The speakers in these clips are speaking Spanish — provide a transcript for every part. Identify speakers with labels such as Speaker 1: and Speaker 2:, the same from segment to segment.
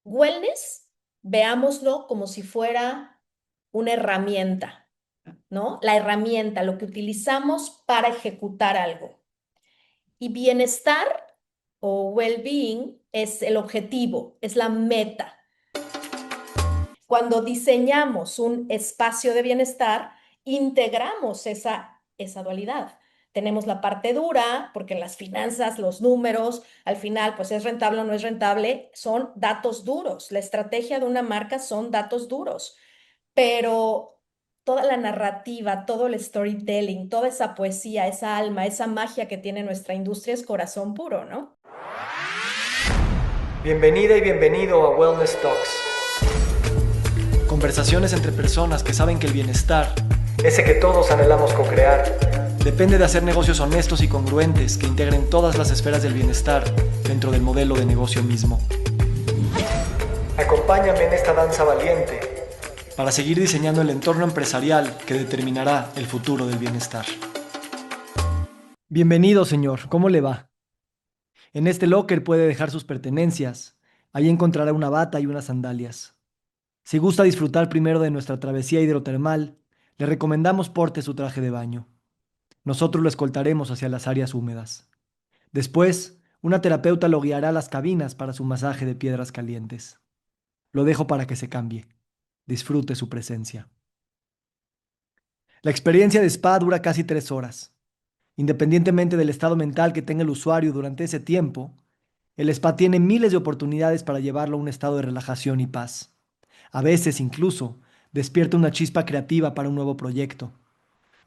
Speaker 1: Wellness, veámoslo como si fuera una herramienta, ¿no? La herramienta, lo que utilizamos para ejecutar algo. Y bienestar o well-being es el objetivo, es la meta. Cuando diseñamos un espacio de bienestar, integramos esa dualidad. Tenemos la parte dura, porque las finanzas, los números, al final, pues es rentable o no es rentable, son datos duros. La estrategia de una marca son datos duros, pero toda la narrativa, todo el storytelling, toda esa poesía, esa alma, esa magia que tiene nuestra industria es corazón puro, ¿no?
Speaker 2: Bienvenida y bienvenido a Wellness Talks. Conversaciones entre personas que saben que el bienestar, ese que todos anhelamos co-crear, depende de hacer negocios honestos y congruentes que integren todas las esferas del bienestar dentro del modelo de negocio mismo. Acompáñame en esta danza valiente para seguir diseñando el entorno empresarial que determinará el futuro del bienestar. Bienvenido, señor. ¿Cómo le va? En este locker puede dejar sus pertenencias. Ahí encontrará una bata y unas sandalias. Si gusta disfrutar primero de nuestra travesía hidrotermal, le recomendamos porte su traje de baño. Nosotros lo escoltaremos hacia las áreas húmedas. Después, una terapeuta lo guiará a las cabinas para su masaje de piedras calientes. Lo dejo para que se cambie. Disfrute su presencia. La experiencia de spa dura casi 3 horas. Independientemente del estado mental que tenga el usuario durante ese tiempo, el spa tiene miles de oportunidades para llevarlo a un estado de relajación y paz. A veces incluso despierta una chispa creativa para un nuevo proyecto.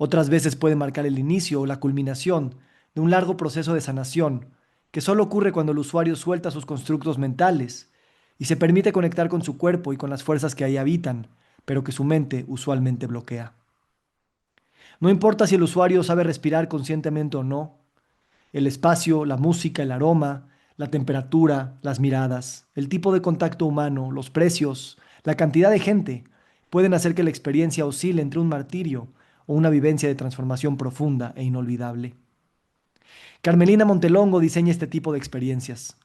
Speaker 2: Otras veces puede marcar el inicio o la culminación de un largo proceso de sanación que solo ocurre cuando el usuario suelta sus constructos mentales y se permite conectar con su cuerpo y con las fuerzas que ahí habitan, pero que su mente usualmente bloquea. No importa si el usuario sabe respirar conscientemente o no, el espacio, la música, el aroma, la temperatura, las miradas, el tipo de contacto humano, los precios, la cantidad de gente pueden hacer que la experiencia oscile entre un martirio o una vivencia de transformación profunda e inolvidable. Carmelina Montelongo diseña este tipo de experiencias.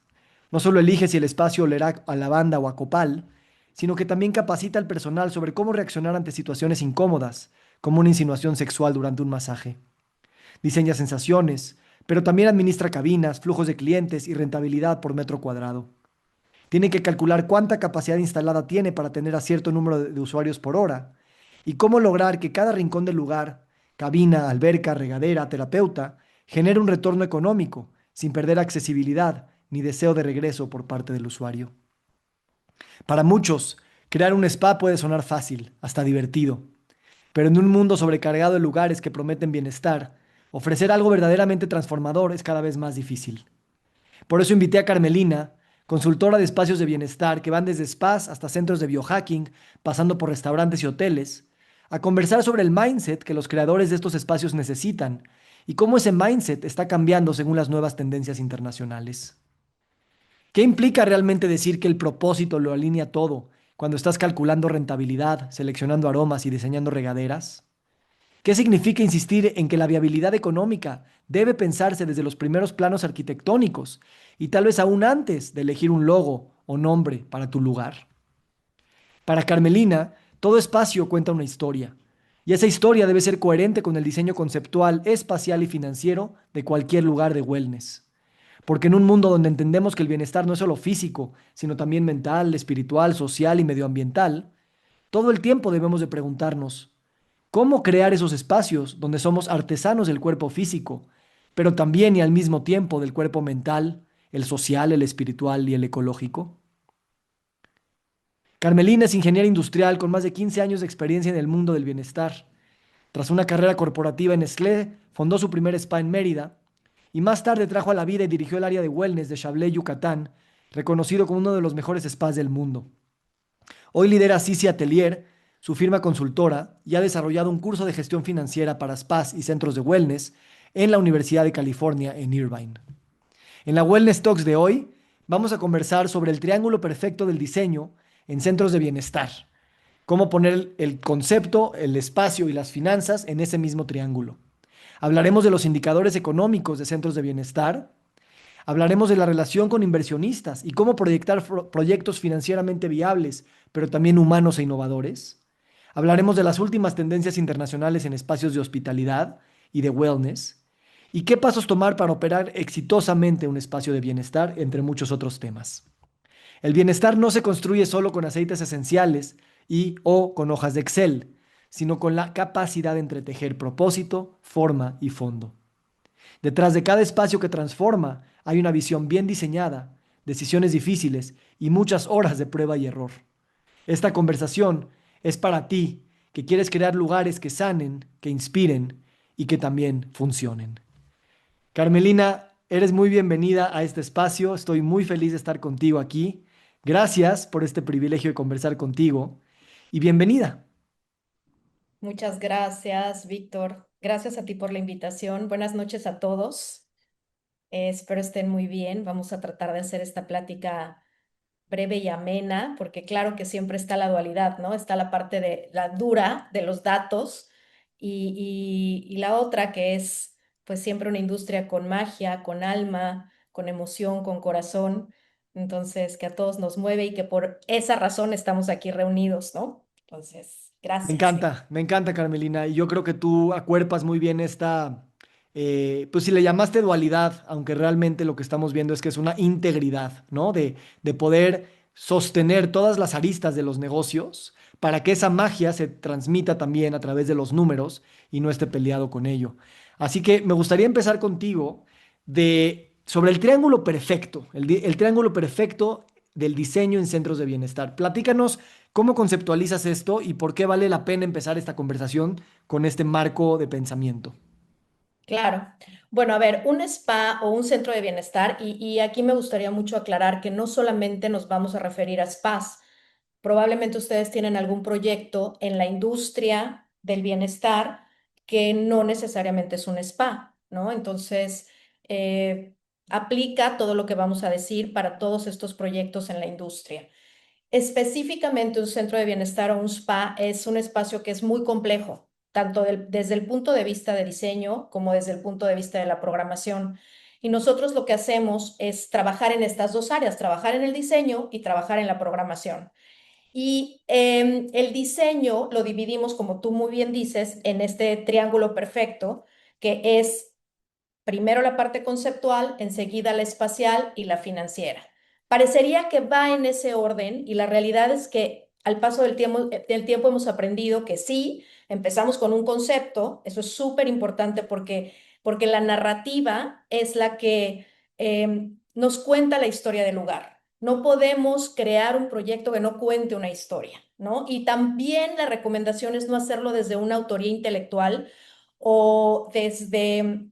Speaker 2: No solo elige si el espacio olerá a lavanda o a copal, sino que también capacita al personal sobre cómo reaccionar ante situaciones incómodas, como una insinuación sexual durante un masaje. Diseña sensaciones, pero también administra cabinas, flujos de clientes y rentabilidad por metro cuadrado. Tiene que calcular cuánta capacidad instalada tiene para tener a cierto número de usuarios por hora y cómo lograr que cada rincón del lugar, cabina, alberca, regadera, terapeuta, genere un retorno económico sin perder accesibilidad ni deseo de regreso por parte del usuario. Para muchos, crear un spa puede sonar fácil, hasta divertido, pero en un mundo sobrecargado de lugares que prometen bienestar, ofrecer algo verdaderamente transformador es cada vez más difícil. Por eso invité a Carmelina, consultora de espacios de bienestar que van desde spas hasta centros de biohacking, pasando por restaurantes y hoteles, a conversar sobre el mindset que los creadores de estos espacios necesitan y cómo ese mindset está cambiando según las nuevas tendencias internacionales. ¿Qué implica realmente decir que el propósito lo alinea todo cuando estás calculando rentabilidad, seleccionando aromas y diseñando regaderas? ¿Qué significa insistir en que la viabilidad económica debe pensarse desde los primeros planos arquitectónicos y tal vez aún antes de elegir un logo o nombre para tu lugar? Para Carmelina, todo espacio cuenta una historia, y esa historia debe ser coherente con el diseño conceptual, espacial y financiero de cualquier lugar de wellness. Porque en un mundo donde entendemos que el bienestar no es solo físico, sino también mental, espiritual, social y medioambiental, todo el tiempo debemos de preguntarnos, ¿cómo crear esos espacios donde somos artesanos del cuerpo físico, pero también y al mismo tiempo del cuerpo mental, el social, el espiritual y el ecológico? Carmelina es ingeniera industrial con más de 15 años de experiencia en el mundo del bienestar. Tras una carrera corporativa en Nestlé, fundó su primer spa en Mérida y más tarde trajo a la vida y dirigió el área de wellness de Chablé, Yucatán, reconocido como uno de los mejores spas del mundo. Hoy lidera Sisi Atelier, su firma consultora, y ha desarrollado un curso de gestión financiera para spas y centros de wellness en la Universidad de California en Irvine. En la Wellness Talks de hoy vamos a conversar sobre el triángulo perfecto del diseño en centros de bienestar. Cómo poner el concepto, el espacio y las finanzas en ese mismo triángulo. Hablaremos de los indicadores económicos de centros de bienestar, Hablaremos de la relación con inversionistas y cómo proyectar proyectos financieramente viables, pero también humanos e innovadores. Hablaremos de las últimas tendencias internacionales en espacios de hospitalidad y de wellness y qué pasos tomar para operar exitosamente un espacio de bienestar, entre muchos otros temas. El bienestar no se construye solo con aceites esenciales y o con hojas de Excel, sino con la capacidad de entretejer propósito, forma y fondo. Detrás de cada espacio que transforma hay una visión bien diseñada, decisiones difíciles y muchas horas de prueba y error. Esta conversación es para ti, que quieres crear lugares que sanen, que inspiren y que también funcionen. Carmelina, eres muy bienvenida a este espacio. Estoy muy feliz de estar contigo aquí. Gracias por este privilegio de conversar contigo y bienvenida.
Speaker 1: Muchas gracias, Víctor. Gracias a ti por la invitación. Buenas noches a todos. Espero estén muy bien. Vamos a tratar de hacer esta plática breve y amena, porque claro que siempre está la dualidad, ¿no? Está la parte de la dura de los datos y la otra que es pues siempre una industria con magia, con alma, con emoción, con corazón. Entonces, que a todos nos mueve y que por esa razón estamos aquí reunidos, ¿no? Entonces, gracias, Víctor.
Speaker 2: Me encanta Carmelina, y yo creo que tú acuerpas muy bien esta, pues si le llamaste dualidad, aunque realmente lo que estamos viendo es que es una integridad, ¿no? De poder sostener todas las aristas de los negocios para que esa magia se transmita también a través de los números y no esté peleado con ello. Así que me gustaría empezar contigo sobre el triángulo perfecto, el triángulo perfecto del diseño en centros de bienestar. Platícanos. ¿Cómo conceptualizas esto y por qué vale la pena empezar esta conversación con este marco de pensamiento?
Speaker 1: Claro. Bueno, a ver, un spa o un centro de bienestar, y aquí me gustaría mucho aclarar que no solamente nos vamos a referir a spas. Probablemente ustedes tienen algún proyecto en la industria del bienestar que no necesariamente es un spa, ¿no? Entonces, eh, aplica todo lo que vamos a decir para todos estos proyectos en la industria. Específicamente un centro de bienestar o un spa es un espacio que es muy complejo, tanto desde el punto de vista de diseño como desde el punto de vista de la programación. Y nosotros lo que hacemos es trabajar en estas dos áreas, trabajar en el diseño y trabajar en la programación. Y el diseño lo dividimos, como tú muy bien dices, en este triángulo perfecto, que es primero la parte conceptual, enseguida la espacial y la financiera. Parecería que va en ese orden y la realidad es que al paso del tiempo hemos aprendido que sí, empezamos con un concepto, eso es súper importante porque la narrativa es la que nos cuenta la historia del lugar. No podemos crear un proyecto que no cuente una historia, ¿no? Y también la recomendación es no hacerlo desde una autoría intelectual o desde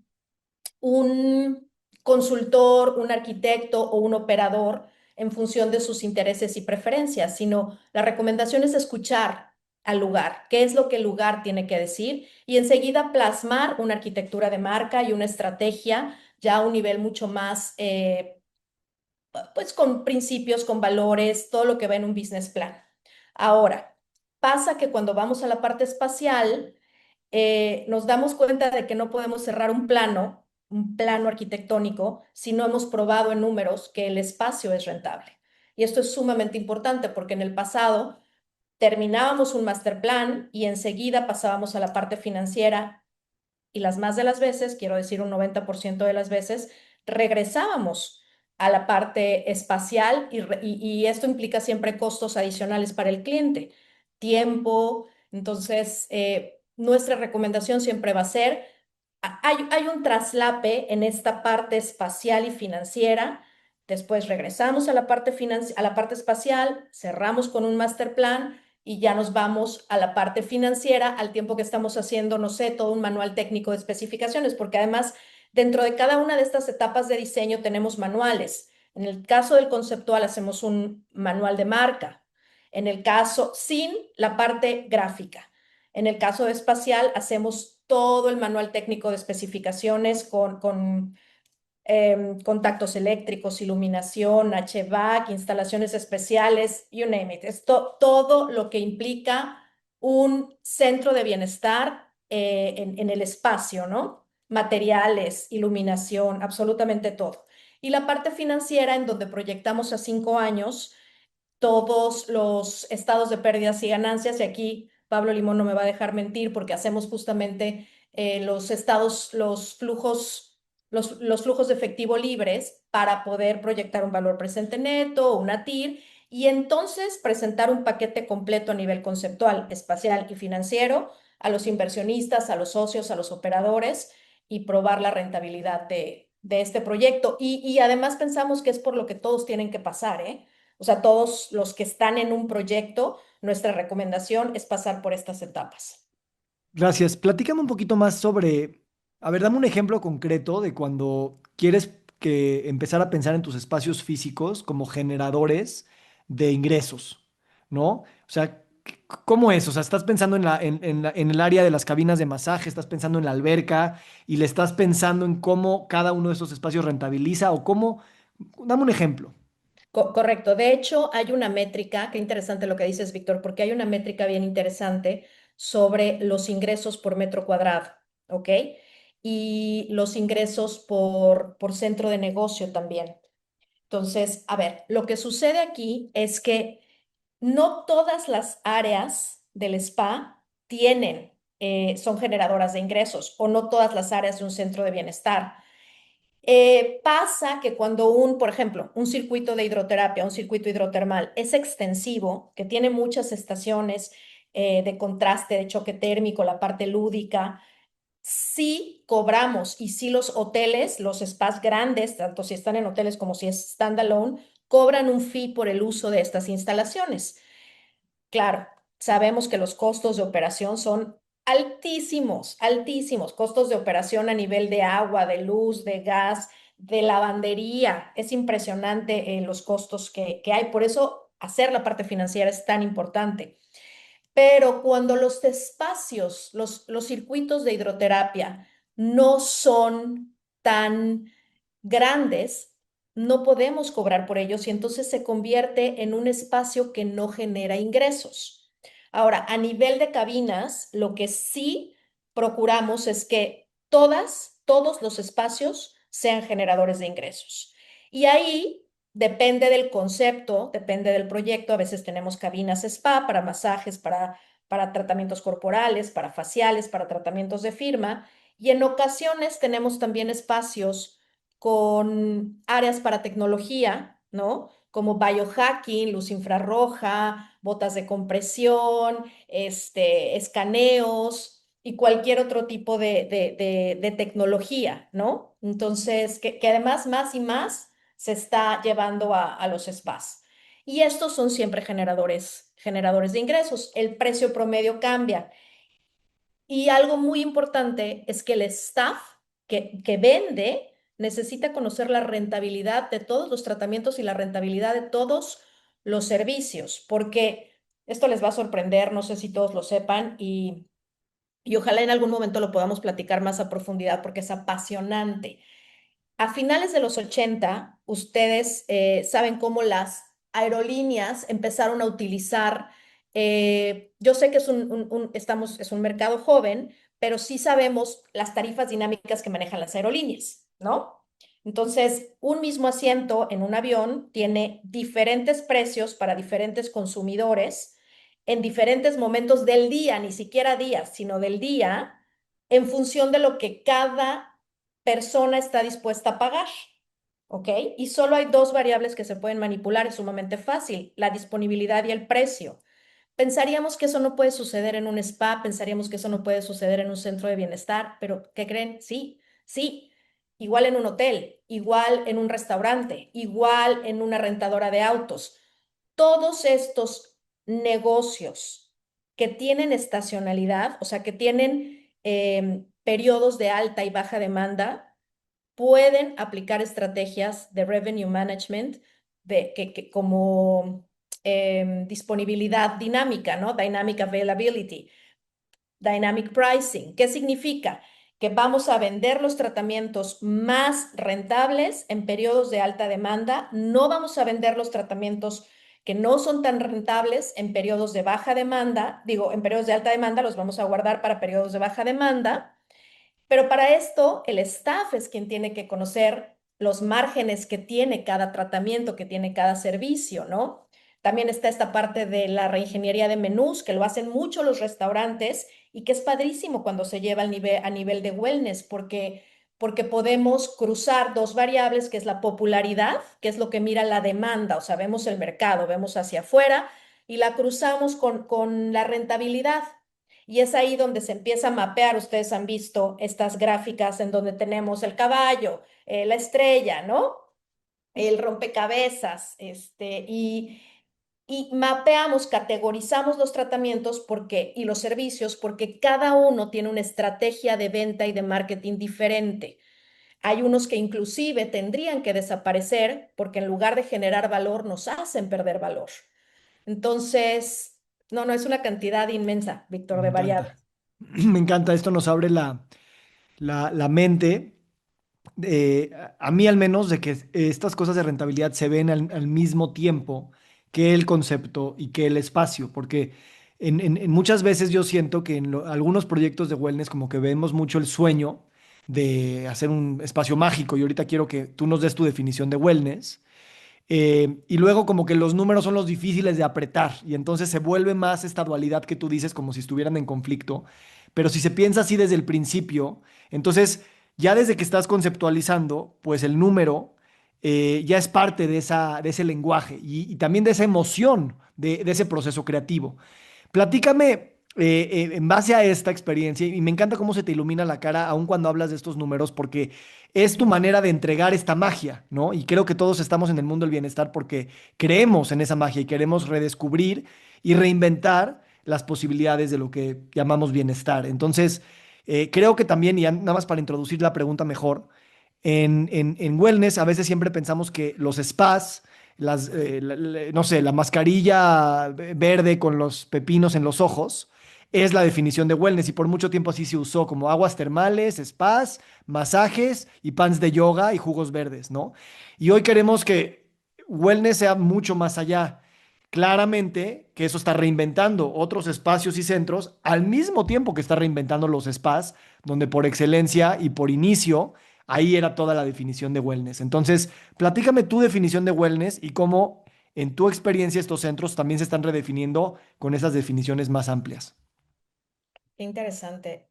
Speaker 1: un consultor, un arquitecto o un operador en función de sus intereses y preferencias, sino la recomendación es escuchar al lugar, qué es lo que el lugar tiene que decir y enseguida plasmar una arquitectura de marca y una estrategia ya a un nivel mucho más, pues con principios, con valores, todo lo que va en un business plan. Ahora, pasa que cuando vamos a la parte espacial, nos damos cuenta de que no podemos cerrar un plano arquitectónico, si no hemos probado en números que el espacio es rentable. Y esto es sumamente importante porque en el pasado terminábamos un master plan y enseguida pasábamos a la parte financiera y las más de las veces, quiero decir un 90% de las veces, regresábamos a la parte espacial y esto implica siempre costos adicionales para el cliente, tiempo. Entonces, nuestra recomendación siempre va a ser, hay un traslape en esta parte espacial y financiera, después regresamos a la a la parte espacial, cerramos con un master plan y ya nos vamos a la parte financiera al tiempo que estamos haciendo, no sé, todo un manual técnico de especificaciones, porque además dentro de cada una de estas etapas de diseño tenemos manuales. En el caso del conceptual hacemos un manual de marca. En el caso sin la parte gráfica. En el caso de espacial hacemos todo el manual técnico de especificaciones con contactos eléctricos, iluminación, HVAC, instalaciones especiales, you name it. Esto, todo lo que implica un centro de bienestar en el espacio, ¿no? Materiales, iluminación, absolutamente todo. Y la parte financiera, en donde proyectamos a 5 años todos los estados de pérdidas y ganancias, y aquí Pablo Limón no me va a dejar mentir porque hacemos justamente los estados, los flujos de efectivo libres para poder proyectar un valor presente neto, una TIR, y entonces presentar un paquete completo a nivel conceptual, espacial y financiero a los inversionistas, a los socios, a los operadores y probar la rentabilidad de este proyecto. Y además pensamos que es por lo que todos tienen que pasar, ¿eh? O sea, todos los que están en un proyecto, nuestra recomendación es pasar por estas etapas.
Speaker 2: Gracias. Platícame un poquito más sobre, a ver, dame un ejemplo concreto de cuando quieres que empezar a pensar en tus espacios físicos como generadores de ingresos, ¿no? O sea, ¿cómo es? O sea, estás pensando en el área de las cabinas de masaje, estás pensando en la alberca y le estás pensando en cómo cada uno de esos espacios rentabiliza o cómo. Dame un ejemplo.
Speaker 1: Correcto. De hecho, hay una métrica, qué interesante lo que dices, Víctor, porque hay una métrica bien interesante sobre los ingresos por metro cuadrado, ¿ok? Y los ingresos por centro de negocio también. Entonces, a ver, lo que sucede aquí es que no todas las áreas del spa son generadoras de ingresos o no todas las áreas de un centro de bienestar. Pasa que cuando por ejemplo, un circuito de hidroterapia, un circuito hidrotermal es extensivo, que tiene muchas estaciones de contraste, de choque térmico, la parte lúdica, sí cobramos y sí los hoteles, los spas grandes, tanto si están en hoteles como si es standalone, cobran un fee por el uso de estas instalaciones. Claro, sabemos que los costos de operación son altísimos, altísimos. Costos de operación a nivel de agua, de luz, de gas, de lavandería. Es impresionante los costos que hay. Por eso hacer la parte financiera es tan importante. Pero cuando los espacios, los circuitos de hidroterapia no son tan grandes, no podemos cobrar por ellos y entonces se convierte en un espacio que no genera ingresos. Ahora, a nivel de cabinas, lo que sí procuramos es que todos los espacios sean generadores de ingresos. Y ahí depende del concepto, depende del proyecto. A veces tenemos cabinas spa para masajes, para tratamientos corporales, para faciales, para tratamientos de firma. Y en ocasiones tenemos también espacios con áreas para tecnología, ¿no? Como biohacking, luz infrarroja, botas de compresión, escaneos y cualquier otro tipo de tecnología, ¿no? Entonces, que además más y más se está llevando a los spas. Y estos son siempre generadores de ingresos. El precio promedio cambia. Y algo muy importante es que el staff que vende necesita conocer la rentabilidad de todos los tratamientos y la rentabilidad de todos los servicios, porque esto les va a sorprender, no sé si todos lo sepan, y ojalá en algún momento lo podamos platicar más a profundidad porque es apasionante. A finales de los 80, ustedes saben cómo las aerolíneas empezaron a utilizar, yo sé que es un mercado joven, pero sí sabemos las tarifas dinámicas que manejan las aerolíneas, ¿no? Entonces, un mismo asiento en un avión tiene diferentes precios para diferentes consumidores en diferentes momentos del día, ni siquiera días, sino del día, en función de lo que cada persona está dispuesta a pagar, ¿ok? Y solo hay dos variables que se pueden manipular, es sumamente fácil, la disponibilidad y el precio. Pensaríamos que eso no puede suceder en un spa, pensaríamos que eso no puede suceder en un centro de bienestar, pero ¿qué creen? Sí, sí. Igual en un hotel, igual en un restaurante, igual en una rentadora de autos. Todos estos negocios que tienen estacionalidad, o sea, que tienen periodos de alta y baja demanda, pueden aplicar estrategias de revenue management como disponibilidad dinámica, ¿no? Dynamic availability, dynamic pricing. ¿Qué significa? Que vamos a vender los tratamientos más rentables en periodos de alta demanda, no vamos a vender los tratamientos que no son tan rentables en periodos de baja demanda, digo, en periodos de alta demanda los vamos a guardar para periodos de baja demanda, pero para esto, el staff es quien tiene que conocer los márgenes que tiene cada tratamiento, que tiene cada servicio, ¿no? También está esta parte de la reingeniería de menús, que lo hacen mucho los restaurantes y que es padrísimo cuando se lleva a nivel de wellness, porque podemos cruzar dos variables, que es la popularidad, que es lo que mira la demanda, o sea, vemos el mercado, vemos hacia afuera y la cruzamos con la rentabilidad. Y es ahí donde se empieza a mapear. Ustedes han visto estas gráficas en donde tenemos el caballo, la estrella, ¿no? El rompecabezas, y mapeamos, categorizamos los tratamientos y los servicios porque cada uno tiene una estrategia de venta y de marketing diferente. Hay unos que inclusive tendrían que desaparecer porque en lugar de generar valor nos hacen perder valor. Entonces, no, no, es una cantidad inmensa, Víctor,
Speaker 2: Me
Speaker 1: de variables.
Speaker 2: encanta. Me encanta, esto nos abre la mente, a mí al menos, de que estas cosas de rentabilidad se ven al mismo tiempo que el concepto y que el espacio, porque en muchas veces yo siento que en algunos proyectos de wellness como que vemos mucho el sueño de hacer un espacio mágico y ahorita quiero que tú nos des tu definición de wellness. Y luego como que los números son los difíciles de apretar y entonces se vuelve más esta dualidad que tú dices como si estuvieran en conflicto. Pero si se piensa así desde el principio, entonces ya desde que estás conceptualizando, pues el número ya es parte de ese lenguaje y también de esa emoción de ese proceso creativo. Platícame en base a esta experiencia, y me encanta cómo se te ilumina la cara aun cuando hablas de estos números, porque es tu manera de entregar esta magia, ¿no? Y creo que todos estamos en el mundo del bienestar porque creemos en esa magia y queremos redescubrir y reinventar las posibilidades de lo que llamamos bienestar. Entonces, creo que también, y nada más para introducir la pregunta mejor, en wellness a veces siempre pensamos que los spas, no sé, la mascarilla verde con los pepinos en los ojos, es la definición de wellness y por mucho tiempo así se usó como aguas termales, spas, masajes y pants de yoga y jugos verdes, ¿no? Y hoy queremos que wellness sea mucho más allá. Claramente que eso está reinventando otros espacios y centros al mismo tiempo que está reinventando los spas, donde por excelencia y por inicio, ahí era toda la definición de wellness. Entonces, platícame tu definición de wellness y cómo en tu experiencia estos centros también se están redefiniendo con esas definiciones más amplias.
Speaker 1: Qué interesante,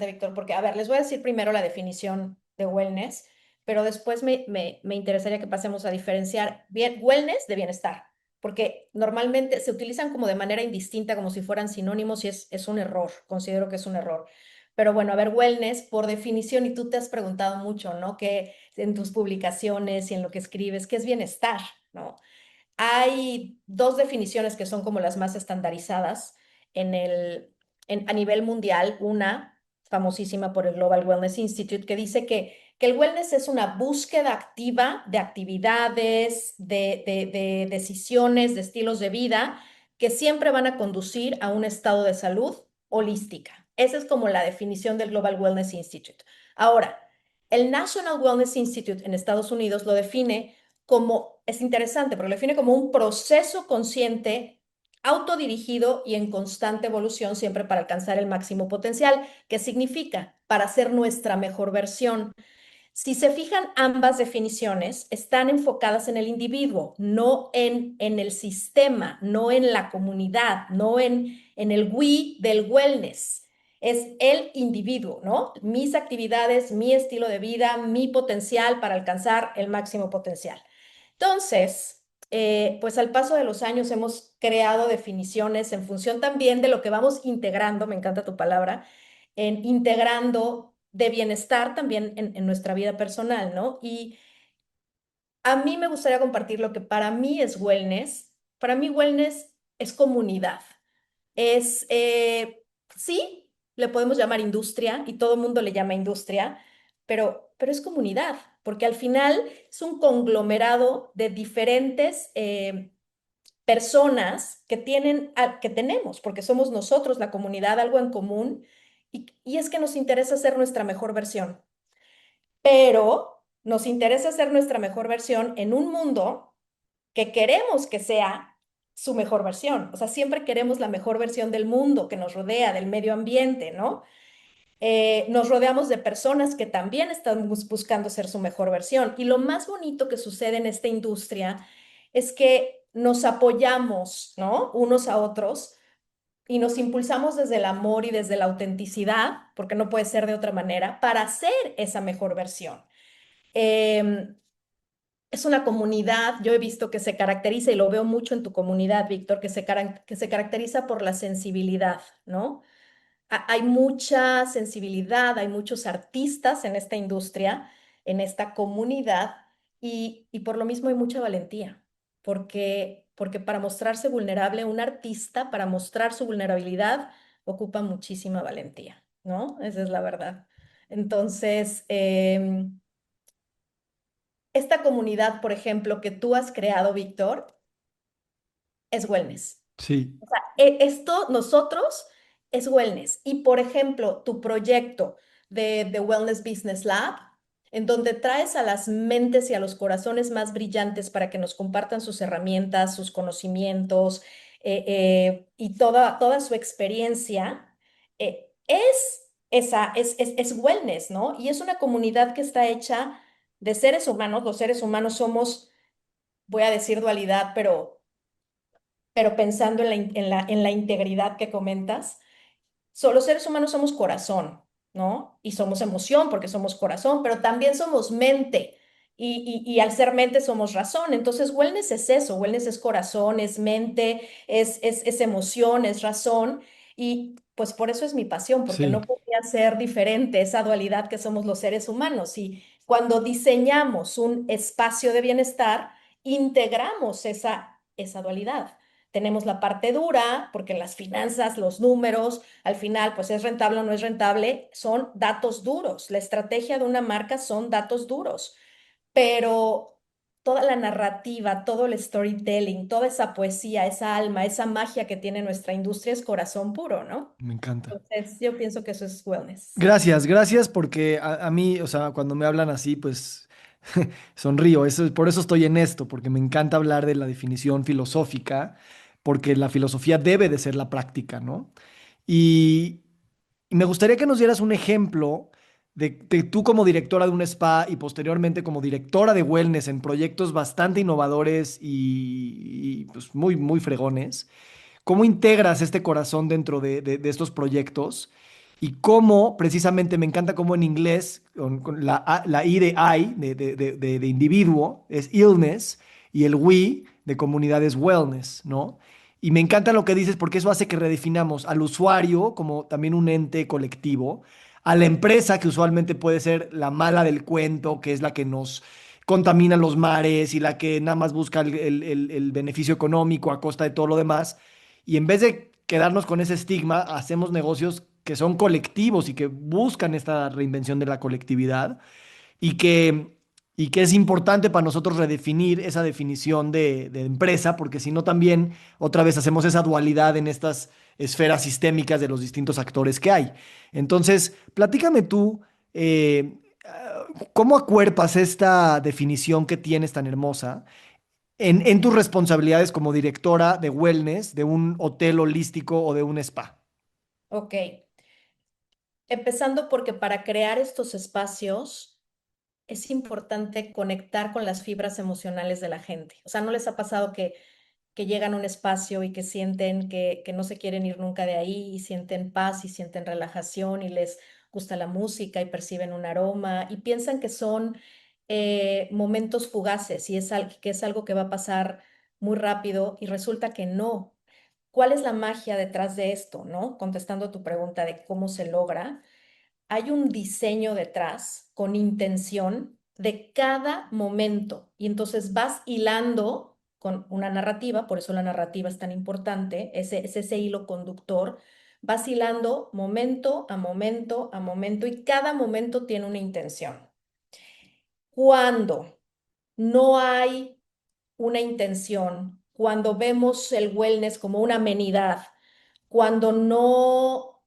Speaker 1: Víctor, porque, a ver, les voy a decir primero la definición de wellness, pero después me interesaría que pasemos a diferenciar wellness de bienestar, porque normalmente se utilizan como de manera indistinta, como si fueran sinónimos, y es un error, considero que es un error. Pero bueno, a ver, wellness, por definición, y tú te has preguntado mucho, ¿no? Que en tus publicaciones y en lo que escribes, ¿qué es bienestar? ¿No? Hay dos definiciones que son como las más estandarizadas en a nivel mundial. Una famosísima por el Global Wellness Institute que dice que el wellness es una búsqueda activa de actividades, de decisiones, de estilos de vida que siempre van a conducir a un estado de salud holística. Esa es como la definición del Global Wellness Institute. Ahora, el National Wellness Institute en Estados Unidos lo define como, es interesante, pero lo define como un proceso consciente, autodirigido y en constante evolución, siempre para alcanzar el máximo potencial. ¿Qué significa? Para ser nuestra mejor versión. Si se fijan, ambas definiciones están enfocadas en el individuo, no en el sistema, no en la comunidad, no en el we del wellness. Es el individuo, ¿no? Mis actividades, mi estilo de vida, mi potencial para alcanzar el máximo potencial. Entonces, pues al paso de los años hemos creado definiciones en función también de lo que vamos integrando, me encanta tu palabra, en integrando de bienestar también en nuestra vida personal, ¿no? Y a mí me gustaría compartir lo que para mí es wellness. Para mí wellness es comunidad. Es, sí, le podemos llamar industria y todo el mundo le llama industria, pero es comunidad, porque al final es un conglomerado de diferentes personas que que tenemos, porque somos nosotros, la comunidad, algo en común, y es que nos interesa ser nuestra mejor versión, pero nos interesa ser nuestra mejor versión en un mundo que queremos que sea su mejor versión. O sea, siempre queremos la mejor versión del mundo que nos rodea, del medio ambiente, ¿no? Nos rodeamos de personas que también están buscando ser su mejor versión. Y lo más bonito que sucede en esta industria es que nos apoyamos, ¿no? Unos a otros y nos impulsamos desde el amor y desde la autenticidad, porque no puede ser de otra manera, para ser esa mejor versión. Em, es una comunidad, yo he visto que se caracteriza, y lo veo mucho en tu comunidad, Víctor, que se caracteriza por la sensibilidad, ¿no? Hay mucha sensibilidad, hay muchos artistas en esta industria, en esta comunidad, y por lo mismo hay mucha valentía, porque para mostrarse vulnerable, un artista, para mostrar su vulnerabilidad, ocupa muchísima valentía, ¿no? Esa es la verdad. Entonces, esta comunidad, por ejemplo, que tú has creado, Víctor, es wellness.
Speaker 2: Sí,
Speaker 1: O sea, esto nosotros es wellness. Y por ejemplo, tu proyecto de Wellness Business Lab, en donde traes a las mentes y a los corazones más brillantes para que nos compartan sus herramientas, sus conocimientos y toda su experiencia, es wellness, ¿no? Y es una comunidad que está hecha de seres humanos. Los seres humanos somos, voy a decir dualidad, pero pensando en la integridad que comentas, los seres humanos somos corazón, ¿no? Y somos emoción porque somos corazón, pero también somos mente. Y al ser mente somos razón. Entonces, wellness es eso, wellness es corazón, es mente, es emoción, es razón. Y pues por eso es mi pasión, porque no
Speaker 2: sí,
Speaker 1: podría ser diferente esa dualidad que somos los seres humanos. Y cuando diseñamos un espacio de bienestar, integramos esa dualidad. Tenemos la parte dura, porque las finanzas, los números, al final, pues es rentable o no es rentable, son datos duros. La estrategia de una marca son datos duros, pero toda la narrativa, todo el storytelling, toda esa poesía, esa alma, esa magia que tiene nuestra industria es corazón puro, ¿no?
Speaker 2: me encanta.
Speaker 1: Entonces, yo pienso que eso es wellness.
Speaker 2: Gracias, gracias porque a mí, o sea, cuando me hablan así, pues sonrío. Por eso estoy en esto, porque me encanta hablar de la definición filosófica, porque la filosofía debe de ser la práctica, ¿no? Y, y me gustaría que nos dieras un ejemplo de tú como directora de un spa y posteriormente como directora de wellness en proyectos bastante innovadores pues muy, muy fregones. ¿Cómo integras este corazón dentro de estos proyectos? Y cómo, precisamente, me encanta cómo en inglés, con la I de I, de individuo, es illness, y el we de comunidad es wellness, ¿no? Y me encanta lo que dices porque eso hace que redefinamos al usuario como también un ente colectivo, a la empresa que usualmente puede ser la mala del cuento, que es la que nos contamina los mares y la que nada más busca el beneficio económico a costa de todo lo demás. Y en vez de quedarnos con ese estigma, hacemos negocios que son colectivos y que buscan esta reinvención de la colectividad y que es importante para nosotros redefinir esa definición de empresa, porque si no también otra vez hacemos esa dualidad en estas esferas sistémicas de los distintos actores que hay. Entonces, platícame tú, ¿cómo acuerpas esta definición que tienes tan hermosa en tus responsabilidades como directora de wellness de un hotel holístico o de un spa?
Speaker 1: Ok, empezando porque para crear estos espacios es importante conectar con las fibras emocionales de la gente. O sea, ¿no les ha pasado que llegan a un espacio y que sienten que no se quieren ir nunca de ahí y sienten paz y sienten relajación y les gusta la música y perciben un aroma y piensan que son momentos fugaces y que es algo que va a pasar muy rápido y resulta que no? ¿Cuál es la magia detrás de esto, no? Contestando a tu pregunta de cómo se logra, hay un diseño detrás con intención de cada momento y entonces vas hilando con una narrativa, por eso la narrativa es tan importante, es ese hilo conductor, vas hilando momento a momento a momento y cada momento tiene una intención. Cuando no hay una intención, cuando vemos el wellness como una amenidad, cuando no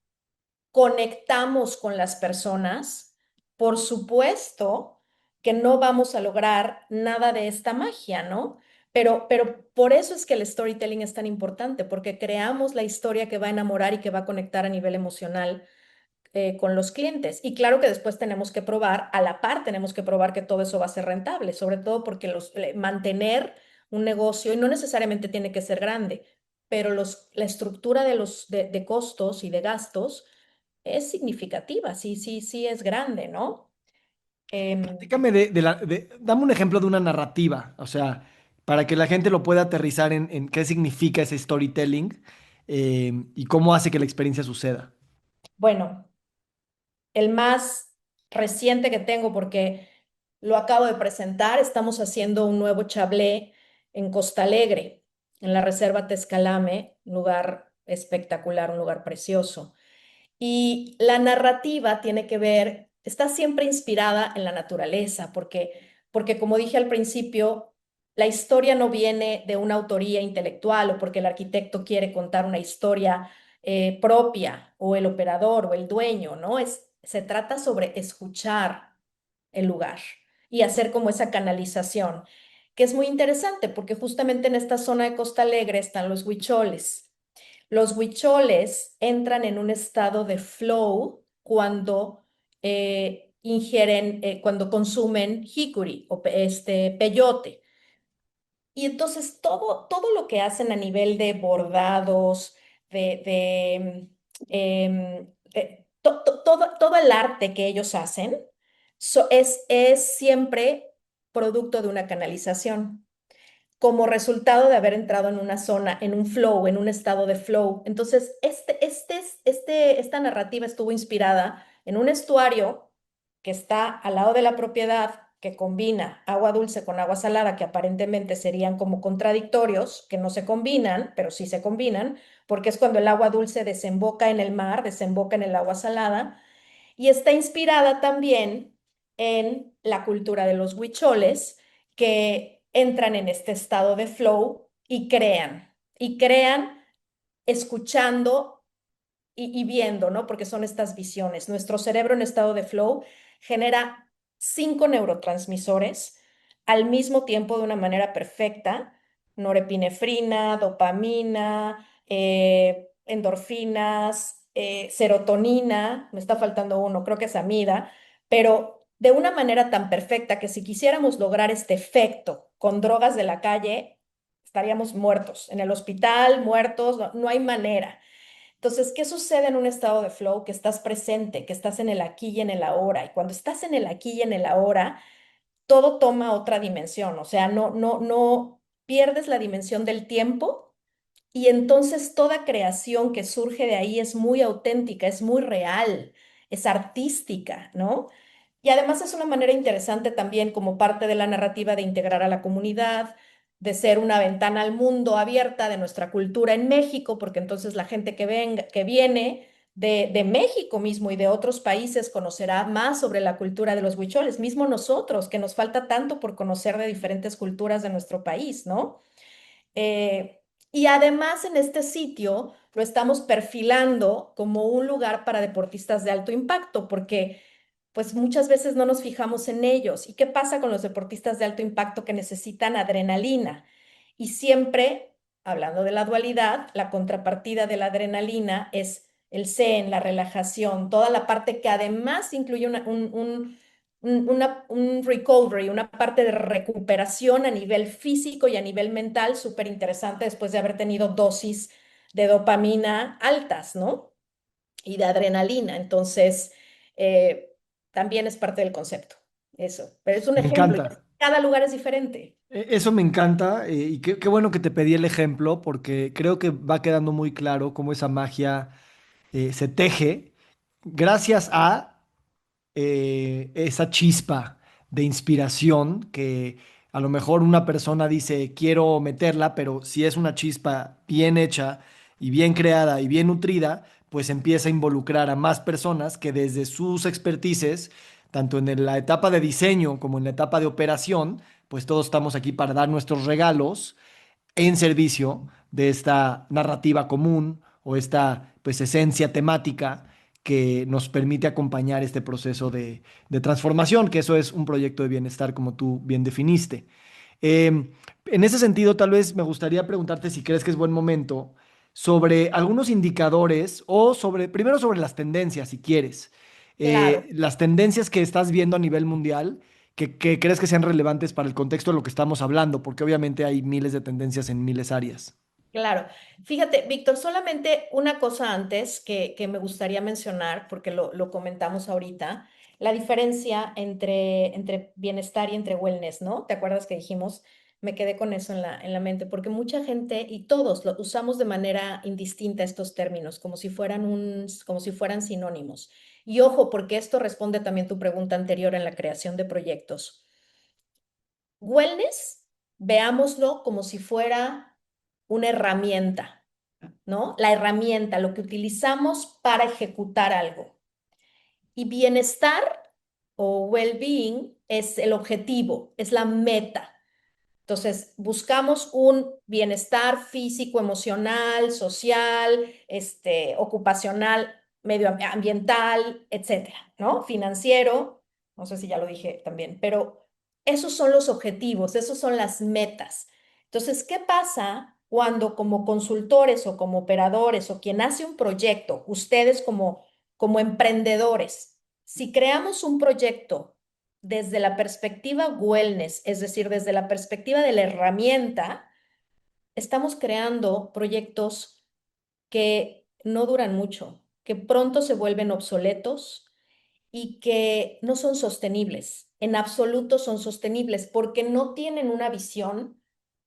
Speaker 1: conectamos con las personas, por supuesto que no vamos a lograr nada de esta magia, ¿no? Pero por eso es que el storytelling es tan importante, porque creamos la historia que va a enamorar y que va a conectar a nivel emocional con los clientes. Y claro que después tenemos que probar, a la par tenemos que probar que todo eso va a ser rentable, sobre todo porque mantener un negocio, y no necesariamente tiene que ser grande, pero la estructura de costos y de gastos es significativa, sí, sí, sí es grande, ¿no? Em,
Speaker 2: Platícame dame un ejemplo de una narrativa, o sea, para que la gente lo pueda aterrizar en qué significa ese storytelling y cómo hace que la experiencia suceda.
Speaker 1: bueno, el más reciente que tengo porque lo acabo de presentar, estamos haciendo un nuevo chablé en Costa Alegre, en la Reserva Tezcalame, un lugar espectacular, un lugar precioso. Y la narrativa tiene que ver, está siempre inspirada en la naturaleza, porque como dije al principio, la historia no viene de una autoría intelectual o porque el arquitecto quiere contar una historia propia o el operador o el dueño, ¿no? Se trata sobre escuchar el lugar y hacer como esa canalización, que es muy interesante porque justamente en esta zona de Costa Alegre están los huicholes. Los huicholes entran en un estado de flow cuando ingieren, cuando consumen jicuri o peyote. Y entonces todo lo que hacen a nivel de bordados, todo el arte que ellos hacen es siempre producto de una canalización como resultado de haber entrado en una zona, en un flow, en un estado de flow. Entonces, esta narrativa estuvo inspirada en un estuario que está al lado de la propiedad, que combina agua dulce con agua salada, que aparentemente serían como contradictorios, que no se combinan, pero sí se combinan, porque es cuando el agua dulce desemboca en el mar, desemboca en el agua salada, y está inspirada también en la cultura de los huicholes, que entran en este estado de flow y crean escuchando y viendo, ¿no? Porque son estas visiones. Nuestro cerebro en estado de flow genera 5 neurotransmisores al mismo tiempo de una manera perfecta: norepinefrina, dopamina, endorfinas, serotonina, me está faltando uno, creo que es amida, pero de una manera tan perfecta que si quisiéramos lograr este efecto con drogas de la calle, estaríamos muertos, en el hospital, muertos, no hay manera. Entonces, ¿qué sucede en un estado de flow? Que estás presente, que estás en el aquí y en el ahora. Y cuando estás en el aquí y en el ahora, todo toma otra dimensión. O sea, no pierdes la dimensión del tiempo y entonces toda creación que surge de ahí es muy auténtica, es muy real, es artística, ¿no? Y además es una manera interesante también como parte de la narrativa de integrar a la comunidad, de ser una ventana al mundo abierta de nuestra cultura en México, porque entonces la gente que viene de México mismo y de otros países conocerá más sobre la cultura de los huicholes, mismo nosotros, que nos falta tanto por conocer de diferentes culturas de nuestro país, ¿no? Eh, y además en este sitio lo estamos perfilando como un lugar para deportistas de alto impacto, porque pues muchas veces no nos fijamos en ellos. ¿Y qué pasa con los deportistas de alto impacto que necesitan adrenalina? Y siempre, hablando de la dualidad, la contrapartida de la adrenalina es el zen, la relajación, toda la parte que además incluye un recovery, una parte de recuperación a nivel físico y a nivel mental súper interesante después de haber tenido dosis de dopamina altas, ¿no? Y de adrenalina. Entonces, eh, también es parte del concepto, eso. Pero es un
Speaker 2: Me
Speaker 1: ejemplo y
Speaker 2: encanta.
Speaker 1: cada lugar es diferente.
Speaker 2: Eso me encanta y qué bueno que te pedí el ejemplo porque creo que va quedando muy claro cómo esa magia se teje gracias a esa chispa de inspiración que a lo mejor una persona dice quiero meterla, pero si es una chispa bien hecha y bien creada y bien nutrida, pues empieza a involucrar a más personas que desde sus expertices, tanto en la etapa de diseño como en la etapa de operación, pues todos estamos aquí para dar nuestros regalos en servicio de esta narrativa común o esta pues esencia temática que nos permite acompañar este proceso de transformación, que eso es un proyecto de bienestar como tú bien definiste. En ese sentido, tal vez me gustaría preguntarte si crees que es buen momento sobre algunos indicadores o primero sobre las tendencias, si quieres.
Speaker 1: Claro.
Speaker 2: Las tendencias que estás viendo a nivel mundial, que crees que sean relevantes para el contexto de lo que estamos hablando, porque obviamente hay miles de tendencias en miles áreas.
Speaker 1: Claro. Fíjate, Víctor, solamente una cosa antes que me gustaría mencionar, porque lo comentamos ahorita, la diferencia entre bienestar y entre wellness, ¿no? ¿Te acuerdas que dijimos? Me quedé con eso en la mente, porque mucha gente y todos lo usamos de manera indistinta estos términos, como si fueran sinónimos. Y ojo, porque esto responde también tu pregunta anterior en la creación de proyectos. Wellness, veámoslo como si fuera una herramienta, ¿no? La herramienta, lo que utilizamos para ejecutar algo. Y bienestar o well-being es el objetivo, es la meta. Entonces, buscamos un bienestar físico, emocional, social, ocupacional, medioambiental, etcétera, ¿no? Financiero, no sé si ya lo dije también, pero esos son los objetivos, esos son las metas. Entonces, ¿qué pasa cuando como consultores o como operadores o quien hace un proyecto, ustedes como emprendedores, si creamos un proyecto desde la perspectiva wellness, es decir, desde la perspectiva de la herramienta, estamos creando proyectos que no duran mucho, que pronto se vuelven obsoletos y que no son sostenibles. En absoluto son sostenibles porque no tienen una visión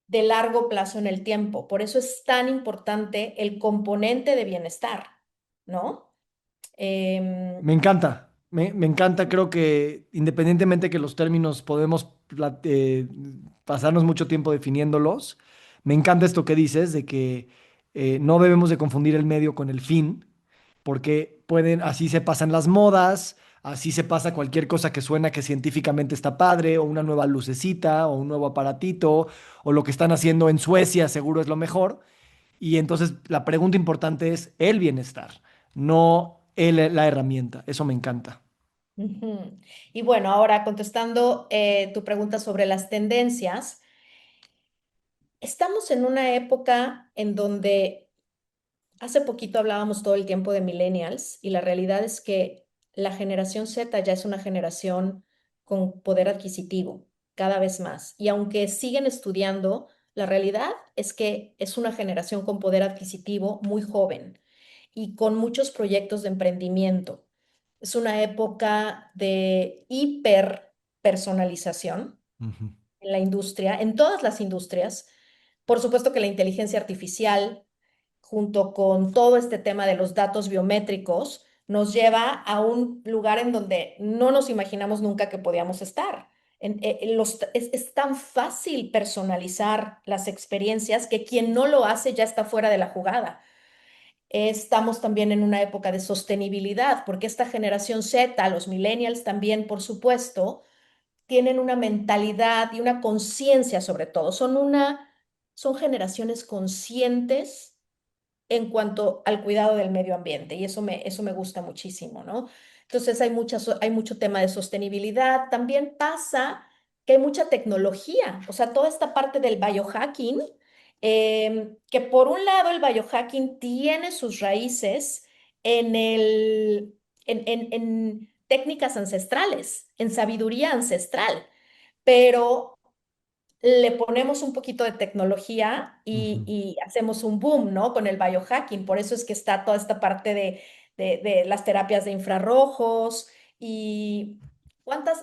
Speaker 1: de largo plazo en el tiempo. Por eso es tan importante el componente de bienestar, ¿no? Em,
Speaker 2: Me encanta, me encanta, creo que independientemente que los términos podemos pasarnos mucho tiempo definiéndolos, me encanta esto que dices de que no debemos de confundir el medio con el fin, porque así se pasan las modas, así se pasa cualquier cosa que suena que científicamente está padre, o una nueva lucecita, o un nuevo aparatito, o lo que están haciendo en Suecia seguro es lo mejor. Y entonces la pregunta importante es el bienestar, no la herramienta. Eso me encanta.
Speaker 1: Ujú. Y bueno, ahora contestando tu pregunta sobre las tendencias, estamos en una época en donde hace poquito hablábamos todo el tiempo de millennials y la realidad es que la generación Z ya es una generación con poder adquisitivo cada vez más. Y aunque siguen estudiando, la realidad es que es una generación con poder adquisitivo muy joven y con muchos proyectos de emprendimiento. Es una época de hiper personalización
Speaker 2: Ujú.
Speaker 1: en la industria, en todas las industrias. Por supuesto que la inteligencia artificial, junto con todo este tema de los datos biométricos, nos lleva a un lugar en donde no nos imaginamos nunca que podíamos estar. Es tan fácil personalizar las experiencias que quien no lo hace ya está fuera de la jugada. Estamos también en una época de sostenibilidad, porque esta generación Z, los millennials también, por supuesto, tienen una mentalidad y una conciencia sobre todo. Son generaciones conscientes en cuanto al cuidado del medio ambiente y eso me gusta muchísimo, ¿no? Entonces hay mucho tema de sostenibilidad. También pasa que hay mucha tecnología, o sea, toda esta parte del biohacking, que por un lado el biohacking tiene sus raíces en en técnicas ancestrales, en sabiduría ancestral, pero le ponemos un poquito de tecnología
Speaker 2: Ujú.
Speaker 1: y hacemos un boom, ¿no? Con el biohacking. Por eso es que está toda esta parte de las terapias de infrarrojos y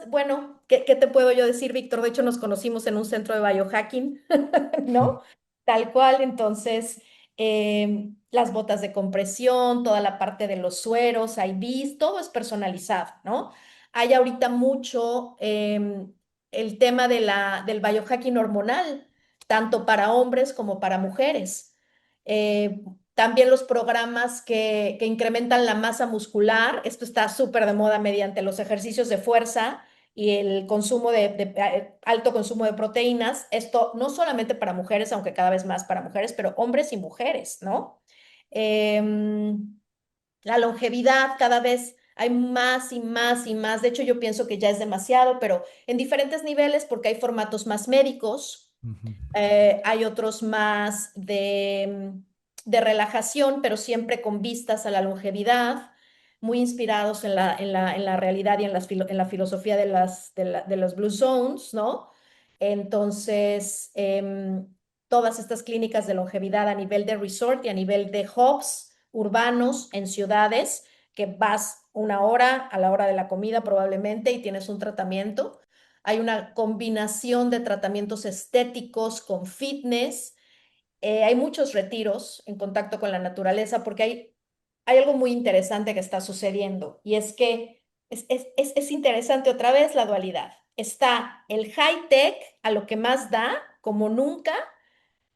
Speaker 1: bueno, ¿qué te puedo yo decir, Víctor? De hecho, nos conocimos en un centro de biohacking, ¿no? Tal cual, entonces, las botas de compresión, toda la parte de los sueros, IVs, todo es personalizado, ¿no? Hay ahorita mucho el tema del biohacking hormonal, tanto para hombres como para mujeres. También los programas que incrementan la masa muscular, esto está súper de moda mediante los ejercicios de fuerza y el consumo de alto consumo de proteínas, esto no solamente para mujeres, aunque cada vez más para mujeres, pero hombres y mujeres, ¿no? La longevidad cada vez hay más y más y más. De hecho, yo pienso que ya es demasiado, pero en diferentes niveles porque hay formatos más médicos,
Speaker 2: Ujú.
Speaker 1: hay otros más de de relajación, pero siempre con vistas a la longevidad, muy inspirados en la realidad y en la filosofía de los Blue Zones, ¿no? Entonces, todas estas clínicas de longevidad a nivel de resort y a nivel de hubs urbanos en ciudades, que vas una hora a la hora de la comida probablemente y tienes un tratamiento. Hay una combinación de tratamientos estéticos con fitness. Hay muchos retiros en contacto con la naturaleza porque hay algo muy interesante que está sucediendo y es que es interesante otra vez la dualidad. Está el high tech a lo que más da, como nunca,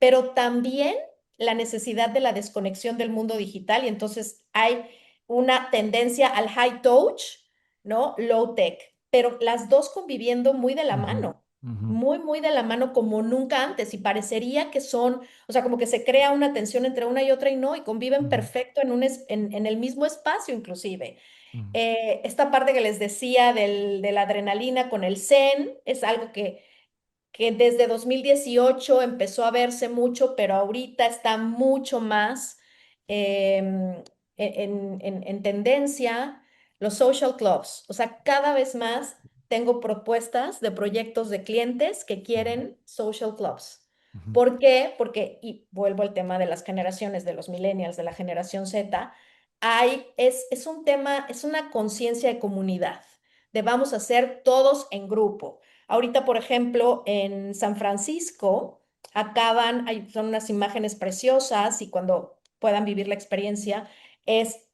Speaker 1: pero también la necesidad de la desconexión del mundo digital y entonces hay una tendencia al high touch, ¿no? Low tech, pero las dos conviviendo muy de la
Speaker 2: Ujú,
Speaker 1: mano,
Speaker 2: ujú,
Speaker 1: muy de la mano como nunca antes y parecería que son, o sea, como que se crea una tensión entre una y otra y no, y conviven
Speaker 2: ujú,
Speaker 1: perfecto en el mismo espacio inclusive.
Speaker 2: ujú,
Speaker 1: Esta parte que les decía de la adrenalina con el zen es algo que desde 2018 empezó a verse mucho, pero ahorita está mucho más en tendencia los social clubs. O sea, cada vez más tengo propuestas de proyectos de clientes que quieren social clubs.
Speaker 2: ujú,
Speaker 1: ¿Por qué? Porque, y vuelvo al tema de las generaciones, de los millennials, de la generación Z, es un tema, es una conciencia de comunidad, de vamos a hacer todos en grupo. Ahorita, por ejemplo, en San Francisco son unas imágenes preciosas y cuando puedan vivir la experiencia, es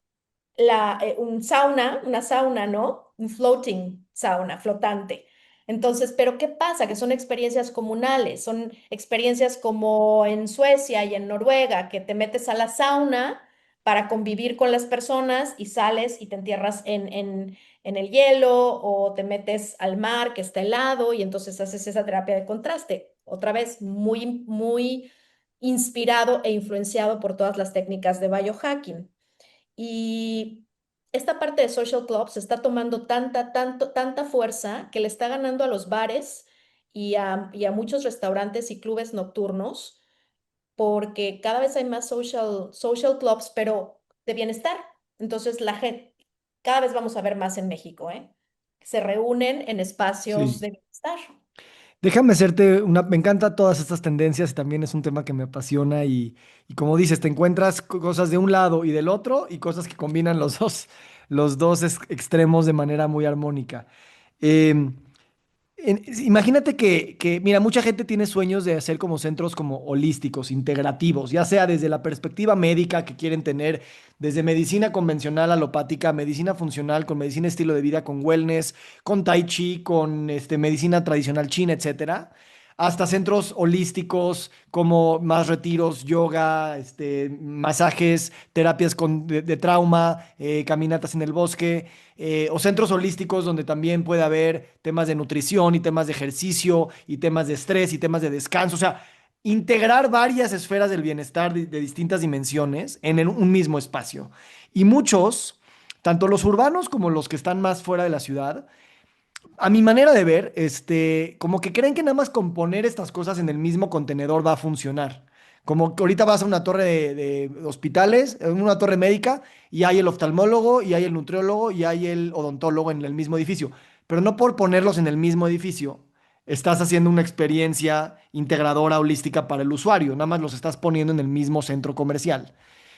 Speaker 1: un sauna, una sauna, ¿no? Un floating sauna, flotante. Entonces, pero ¿qué pasa? Que son experiencias comunales, son experiencias como en Suecia y en Noruega, que te metes a la sauna para convivir con las personas y sales y te entierras en el hielo o te metes al mar que está helado y entonces haces esa terapia de contraste. Otra vez, muy inspirado e influenciado por todas las técnicas de biohacking. Y esta parte de social clubs está tomando tanta fuerza que le está ganando a los bares y a muchos restaurantes y clubes nocturnos, porque cada vez hay más social clubs, pero de bienestar. Entonces, la gente, cada vez vamos a ver más en México, ¿eh? Se reúnen en espacios
Speaker 2: sí.
Speaker 1: de bienestar.
Speaker 2: Déjame hacerte una, me encantan todas estas tendencias y también es un tema que me apasiona y como dices, te encuentras cosas de un lado y del otro y cosas que combinan los dos extremos de manera muy armónica. Em, Imagínate mira, mucha gente tiene sueños de hacer como centros como holísticos, integrativos, ya sea desde la perspectiva médica que quieren tener, desde medicina convencional alopática, medicina funcional, con medicina estilo de vida, con wellness, con tai chi, con medicina tradicional china, etcétera, hasta centros holísticos como más retiros, yoga, masajes, terapias de trauma, caminatas en el bosque o centros holísticos donde también puede haber temas de nutrición y temas de ejercicio y temas de estrés y temas de descanso. O sea, integrar varias esferas del bienestar de distintas dimensiones en un mismo espacio. Y muchos, tanto los urbanos como los que están más fuera de la ciudad, a mi manera de ver, como que creen que nada más con poner estas cosas en el mismo contenedor va a funcionar. Como que ahorita vas a una torre de hospitales, en una torre médica, y hay el oftalmólogo, y hay el nutriólogo, y hay el odontólogo en el mismo edificio. Pero no por ponerlos en el mismo edificio, estás haciendo una experiencia integradora, holística para el usuario. Nada más los estás poniendo en el mismo centro comercial.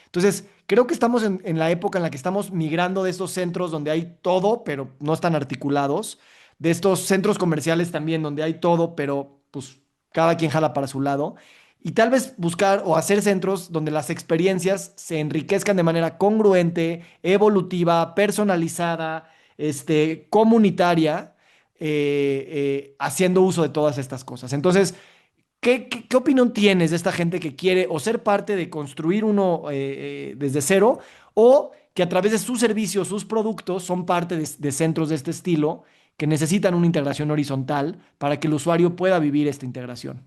Speaker 2: Entonces, creo que estamos en la época en la que estamos migrando de estos centros donde hay todo, pero no están articulados, de estos centros comerciales también donde hay todo, pero pues cada quien jala para su lado, y tal vez buscar o hacer centros donde las experiencias se enriquezcan de manera congruente, evolutiva, personalizada, comunitaria, haciendo uso de todas estas cosas. Entonces, ¿qué opinión tienes de esta gente que quiere o ser parte de construir uno desde cero o que a través de sus servicios, sus productos, son parte de centros de este estilo que necesitan una integración horizontal para que el usuario pueda vivir esta integración?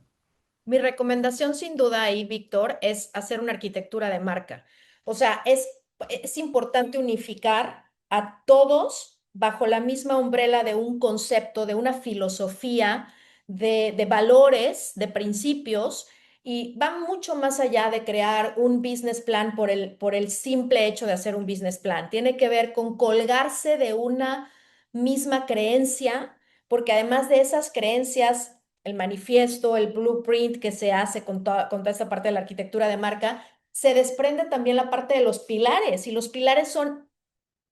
Speaker 1: Mi recomendación sin duda ahí, Víctor, es hacer una arquitectura de marca. O sea, es importante unificar a todos bajo la misma umbrela de un concepto, de una filosofía, de valores, de principios. y va mucho más allá de crear un business plan por el simple hecho de hacer un business plan. Tiene que ver con colgarse de una misma creencia, porque además de esas creencias, el manifiesto, el blueprint que se hace con toda esta parte de la arquitectura de marca, se desprende también la parte de los pilares, y los pilares son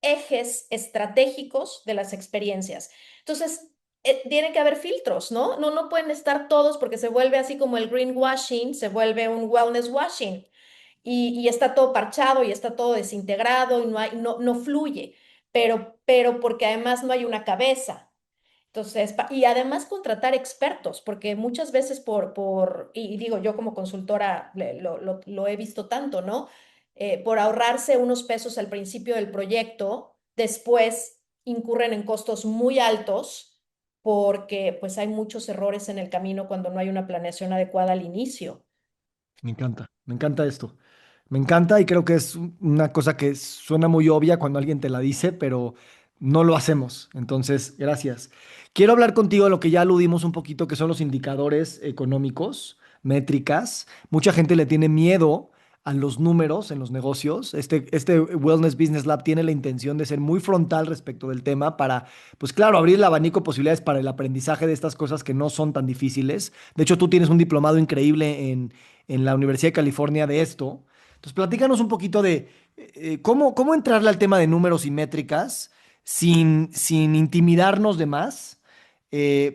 Speaker 1: ejes estratégicos de las experiencias. Entonces, tiene que haber filtros, ¿no? No pueden estar todos porque se vuelve así como el greenwashing, se vuelve un wellness washing y está todo parchado y está todo desintegrado y no fluye, pero porque además no hay una cabeza. Entonces, y además contratar expertos, porque muchas veces y digo, yo como consultora lo he visto tanto, ¿no? Por ahorrarse unos pesos al principio del proyecto, después incurren en costos muy altos porque pues hay muchos errores en el camino cuando no hay una planeación adecuada al inicio.
Speaker 2: Me encanta esto. Me encanta y creo que es una cosa que suena muy obvia cuando alguien te la dice, pero no lo hacemos. Entonces, gracias. Quiero hablar contigo de lo que ya aludimos un poquito, que son los indicadores económicos, métricas. Mucha gente le tiene miedo a los números en los negocios. Este Wellness Business Lab tiene la intención de ser muy frontal respecto del tema para, pues claro, abrir el abanico de posibilidades para el aprendizaje de estas cosas que no son tan difíciles. De hecho, tú tienes un diplomado increíble en la Universidad de California de esto. Entonces, platícanos un poquito de cómo entrarle al tema de números y métricas sin intimidarnos de más,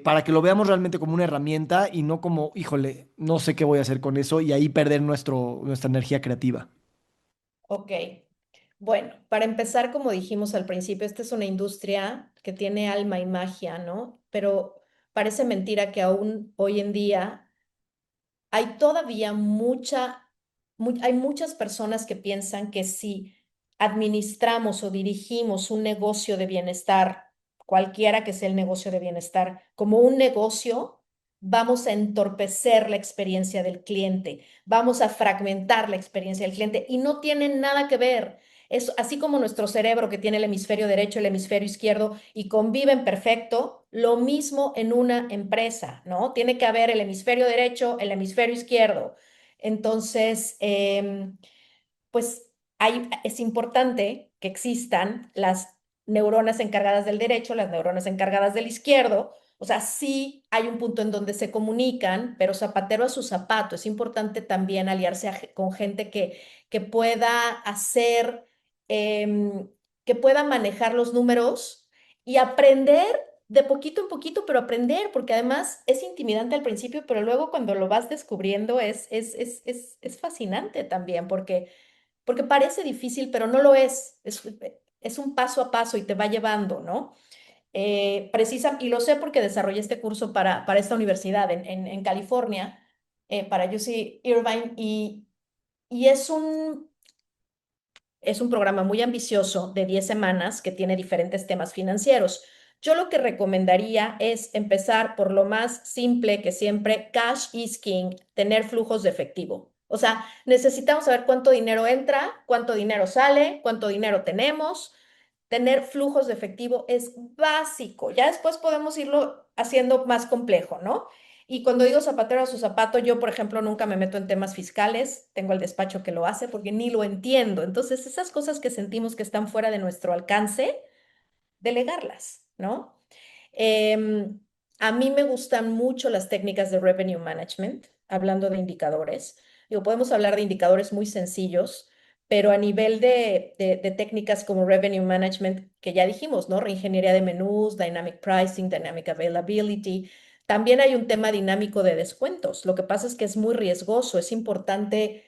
Speaker 2: para que lo veamos realmente como una herramienta y no como, híjole, no sé qué voy a hacer con eso y ahí perder nuestra energía creativa.
Speaker 1: Ok. Bueno, para empezar, como dijimos al principio, esta es una industria que tiene alma y magia, ¿no? Pero parece mentira que aún hoy en día hay todavía hay muchas personas que piensan que si administramos o dirigimos un negocio de bienestar, cualquiera que sea el negocio de bienestar, como un negocio, vamos a entorpecer la experiencia del cliente, vamos a fragmentar la experiencia del cliente y no tiene nada que ver. Es así como nuestro cerebro que tiene el hemisferio derecho, el hemisferio izquierdo y conviven perfecto, lo mismo en una empresa, ¿no? Tiene que haber el hemisferio derecho, el hemisferio izquierdo. Entonces, pues es importante que existan las neuronas encargadas del derecho, las neuronas encargadas del izquierdo. O sea, sí hay un punto en donde se comunican, pero zapatero a su zapato. Es importante también aliarse con gente que pueda hacer, em, que pueda manejar los números y aprender de poquito en poquito, pero aprender, porque además es intimidante al principio, pero luego cuando lo vas descubriendo es fascinante también, porque parece difícil, pero no lo es. Es un paso a paso y te va llevando, ¿no? Y lo sé porque desarrollé este curso para esta universidad en California, para UC Irvine, y es un programa muy ambicioso de 10 semanas que tiene diferentes temas financieros. Yo lo que recomendaría es empezar por lo más simple que siempre, cash is king, tener flujos de efectivo. O sea, necesitamos saber cuánto dinero entra, cuánto dinero sale, cuánto dinero tenemos. Tener flujos de efectivo es básico. Ya después podemos irlo haciendo más complejo, ¿no? Y cuando digo zapatero a su zapato, yo, por ejemplo, nunca me meto en temas fiscales, tengo el despacho que lo hace porque ni lo entiendo. Entonces, esas cosas que sentimos que están fuera de nuestro alcance, delegarlas, ¿no? Em, a mí me gustan mucho las técnicas de revenue management, hablando de indicadores. Digo, podemos hablar de indicadores muy sencillos, pero a nivel de técnicas como revenue management, que ya dijimos, ¿no? Reingeniería de menús, dynamic pricing, dynamic availability. También hay un tema dinámico de descuentos. Lo que pasa es que es muy riesgoso. Es importante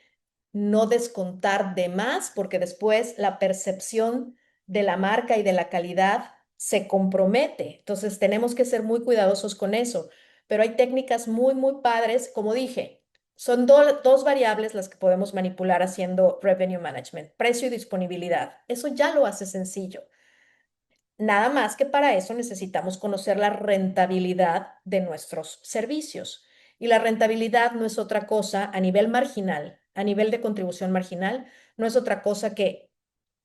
Speaker 1: no descontar de más porque después la percepción de la marca y de la calidad se compromete. Entonces tenemos que ser muy cuidadosos con eso. Pero hay técnicas muy padres, como dije, son dos variables las que podemos manipular haciendo revenue management, precio y disponibilidad. Eso ya lo hace sencillo. Nada más que para eso necesitamos conocer la rentabilidad de nuestros servicios. Y la rentabilidad no es otra cosa a nivel marginal, a nivel de contribución marginal, no es otra cosa que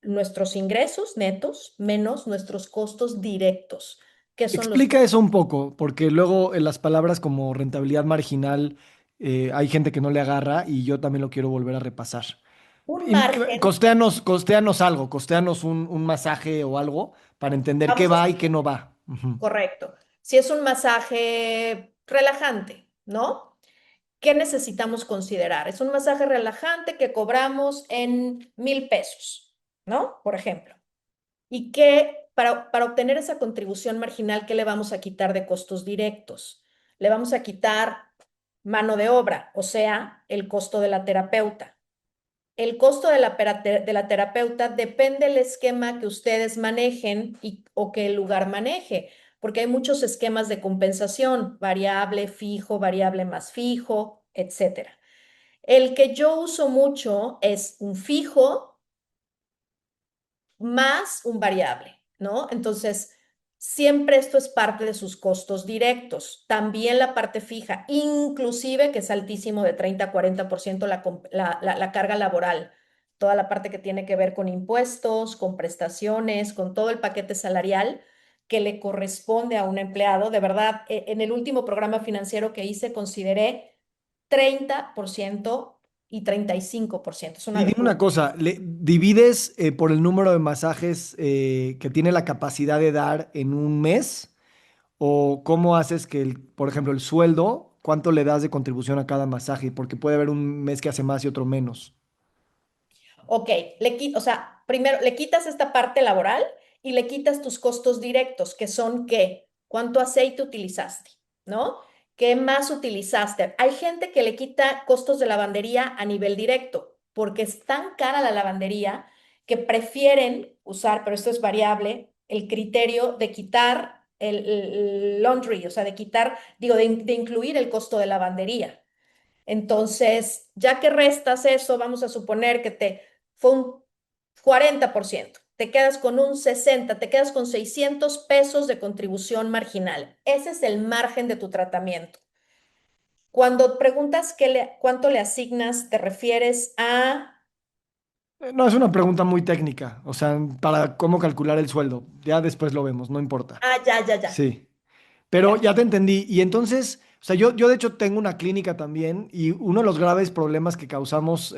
Speaker 1: nuestros ingresos netos menos nuestros costos directos, que son los...
Speaker 2: Explica eso un poco, porque luego las palabras como rentabilidad marginal Hay gente que no le agarra y yo también lo quiero volver a repasar.
Speaker 1: Un
Speaker 2: Y,
Speaker 1: margen,
Speaker 2: costeanos algo, costeanos un masaje o algo para entender qué
Speaker 1: vamos a
Speaker 2: va y qué
Speaker 1: suponer,
Speaker 2: no va. Ujú.
Speaker 1: correcto. Si es un masaje relajante, ¿no? ¿Qué necesitamos considerar? Es un masaje relajante que cobramos en 1,000 pesos, ¿no? Por ejemplo. Y que para obtener esa contribución marginal, ¿qué le vamos a quitar de costos directos? Le vamos a quitar mano de obra, o sea, el costo de la terapeuta. El costo de la terapeuta depende del esquema que ustedes manejen o que el lugar maneje, porque hay muchos esquemas de compensación, variable, fijo, variable más fijo, etcétera. El que yo uso mucho es un fijo más un variable, ¿no? Entonces, siempre esto es parte de sus costos directos. También la parte fija, inclusive que es altísimo de 30 a 40% la carga laboral. Toda la parte que tiene que ver con impuestos, con prestaciones, con todo el paquete salarial que le corresponde a un empleado. De verdad, en el último programa financiero que hice, consideré 30% y 35%. Es una
Speaker 2: Y dime una
Speaker 1: locura.
Speaker 2: cosa, ¿divides por el número de masajes que tiene la capacidad de dar en un mes? ¿O cómo haces que, por ejemplo, el sueldo, cuánto le das de contribución a cada masaje? Porque puede haber un mes que hace más y otro menos.
Speaker 1: Ok, o sea, primero le quitas esta parte laboral y le quitas tus costos directos, que son qué, cuánto aceite utilizaste, ¿no? ¿Qué más utilizaste? Hay gente que le quita costos de lavandería a nivel directo, porque es tan cara la lavandería que prefieren usar, pero esto es variable, el criterio de quitar el laundry, o sea, de quitar, digo, de incluir el costo de lavandería. Entonces, ya que restas eso, vamos a suponer que te fue un 40%, te quedas con un 60, te quedas con 600 pesos de contribución marginal. Ese es el margen de tu tratamiento. Cuando preguntas cuánto le asignas, te refieres a,
Speaker 2: No, es una pregunta muy técnica, o sea, para cómo calcular el sueldo. Ya después lo vemos, no importa.
Speaker 1: ya, ya, ya,
Speaker 2: Sí. Pero
Speaker 1: ya.
Speaker 2: ya te entendí. Y entonces, o sea, yo de hecho tengo una clínica también y uno de los graves problemas que causamos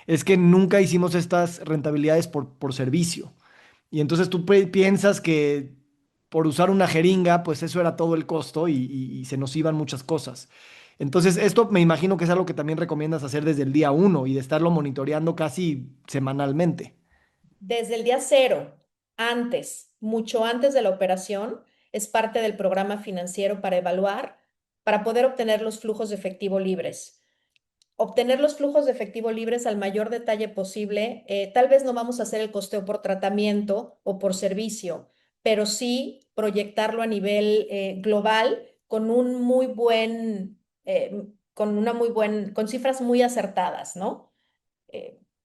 Speaker 2: es que nunca hicimos estas rentabilidades por servicio. Y entonces tú piensas que por usar una jeringa, pues eso era todo el costo y se nos iban muchas cosas. Entonces, esto me imagino que es algo que también recomiendas hacer desde el día uno y de estarlo monitoreando casi semanalmente.
Speaker 1: Desde el día cero, antes, mucho antes de la operación, es parte del programa financiero para evaluar, para poder obtener los flujos de efectivo libres. Obtener los flujos de efectivo libres al mayor detalle posible. Tal vez no vamos a hacer el costeo por tratamiento o por servicio, pero sí proyectarlo a nivel global con un muy con cifras muy acertadas, ¿no?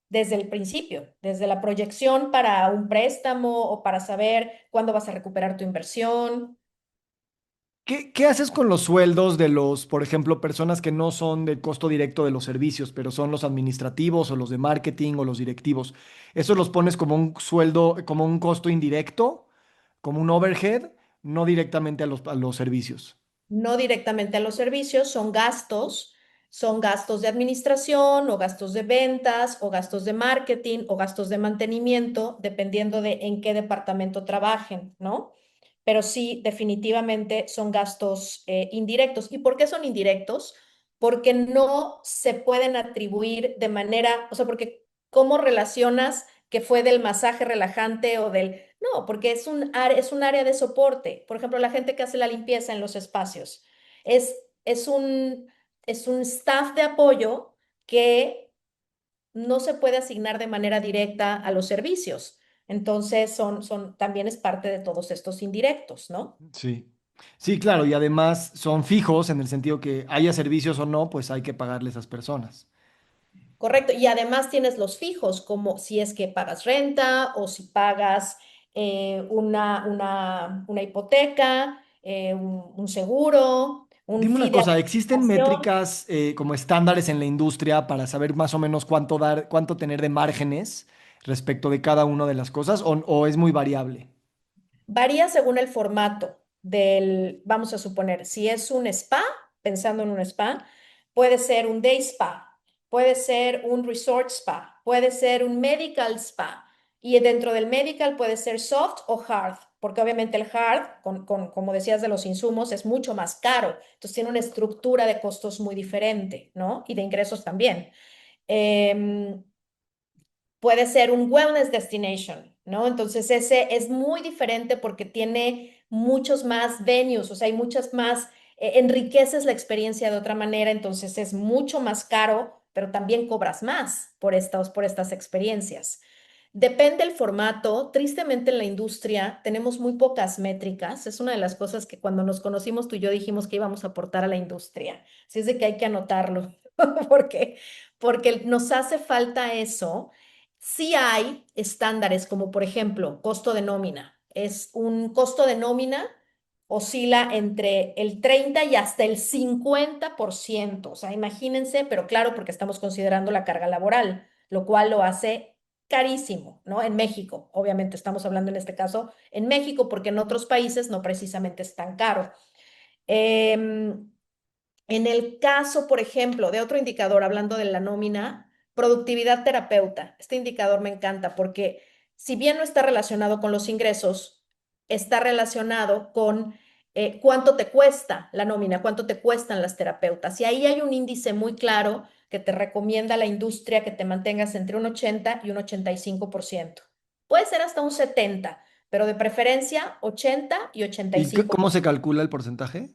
Speaker 1: Desde el principio, desde la proyección para un préstamo o para saber cuándo vas a recuperar tu inversión.
Speaker 2: ¿Qué haces con los sueldos de los, por ejemplo, personas que no son del costo directo de los servicios, pero son los administrativos o los de marketing o los directivos? ¿Esos los pones como un sueldo, como un costo indirecto, como un overhead, no directamente a los servicios?
Speaker 1: No directamente a los servicios, son gastos de administración o gastos de ventas o gastos de marketing o gastos de mantenimiento, dependiendo de en qué departamento trabajen, ¿no? Pero sí, definitivamente son gastos indirectos. ¿Y por qué son indirectos? Porque no se pueden atribuir de manera, o sea, porque ¿cómo relacionas que fue del masaje relajante o del... No, porque es un área de soporte. Por ejemplo, la gente que hace la limpieza en los espacios. Es, es un, es un staff de apoyo que no se puede asignar de manera directa a los servicios. Entonces, también es parte de todos estos indirectos, ¿no?
Speaker 2: Sí. Sí, claro, y además son fijos en el sentido que haya servicios o no, pues hay que pagarle a esas personas.
Speaker 1: Correcto. Y además tienes los fijos, como si es que pagas renta o si pagas una hipoteca, un seguro, un
Speaker 2: Dime
Speaker 1: fee
Speaker 2: una
Speaker 1: de
Speaker 2: cosa, ¿existen
Speaker 1: administración.
Speaker 2: métricas como estándares en la industria para saber más o menos cuánto dar, cuánto tener de márgenes respecto de cada una de las cosas o es muy variable?
Speaker 1: Varía según el formato vamos a suponer, si es un spa, pensando en un spa, puede ser un day spa, puede ser un resort spa, puede ser un medical spa. Y dentro del medical puede ser soft o hard, porque obviamente el hard, como decías de los insumos, es mucho más caro. Entonces tiene una estructura de costos muy diferente, ¿no? Y de ingresos también. Em, Puede ser un wellness destination, ¿no? Entonces ese es muy diferente porque tiene muchos más venues, o sea, hay muchas más, enriqueces la experiencia de otra manera, entonces es mucho más caro, pero también cobras más por estas experiencias. Depende el formato. Tristemente en la industria tenemos muy pocas métricas. Es una de las cosas que cuando nos conocimos tú y yo dijimos que íbamos a aportar a la industria. Así es de que hay que anotarlo, porque, porque nos hace falta eso. Sí hay estándares como por ejemplo costo de nómina. Es un costo de nómina oscila entre el 30 y hasta el 50%. O sea, imagínense, pero claro, porque estamos considerando la carga laboral, lo cual lo hace carísimo, ¿no? En México, obviamente estamos hablando en este caso en México, porque en otros países no precisamente es tan caro. Em, en el caso, por ejemplo, de otro indicador, hablando de la nómina, productividad terapeuta. Este indicador me encanta porque si bien no está relacionado con los ingresos, está relacionado con cuánto te cuesta la nómina, cuánto te cuestan las terapeutas. Y ahí hay un índice muy claro que te recomienda la industria que te mantengas entre un 80 y un 85%. Puede ser hasta un 70, pero de preferencia 80 y
Speaker 2: ¿Y cómo se
Speaker 1: 85%.
Speaker 2: calcula el porcentaje?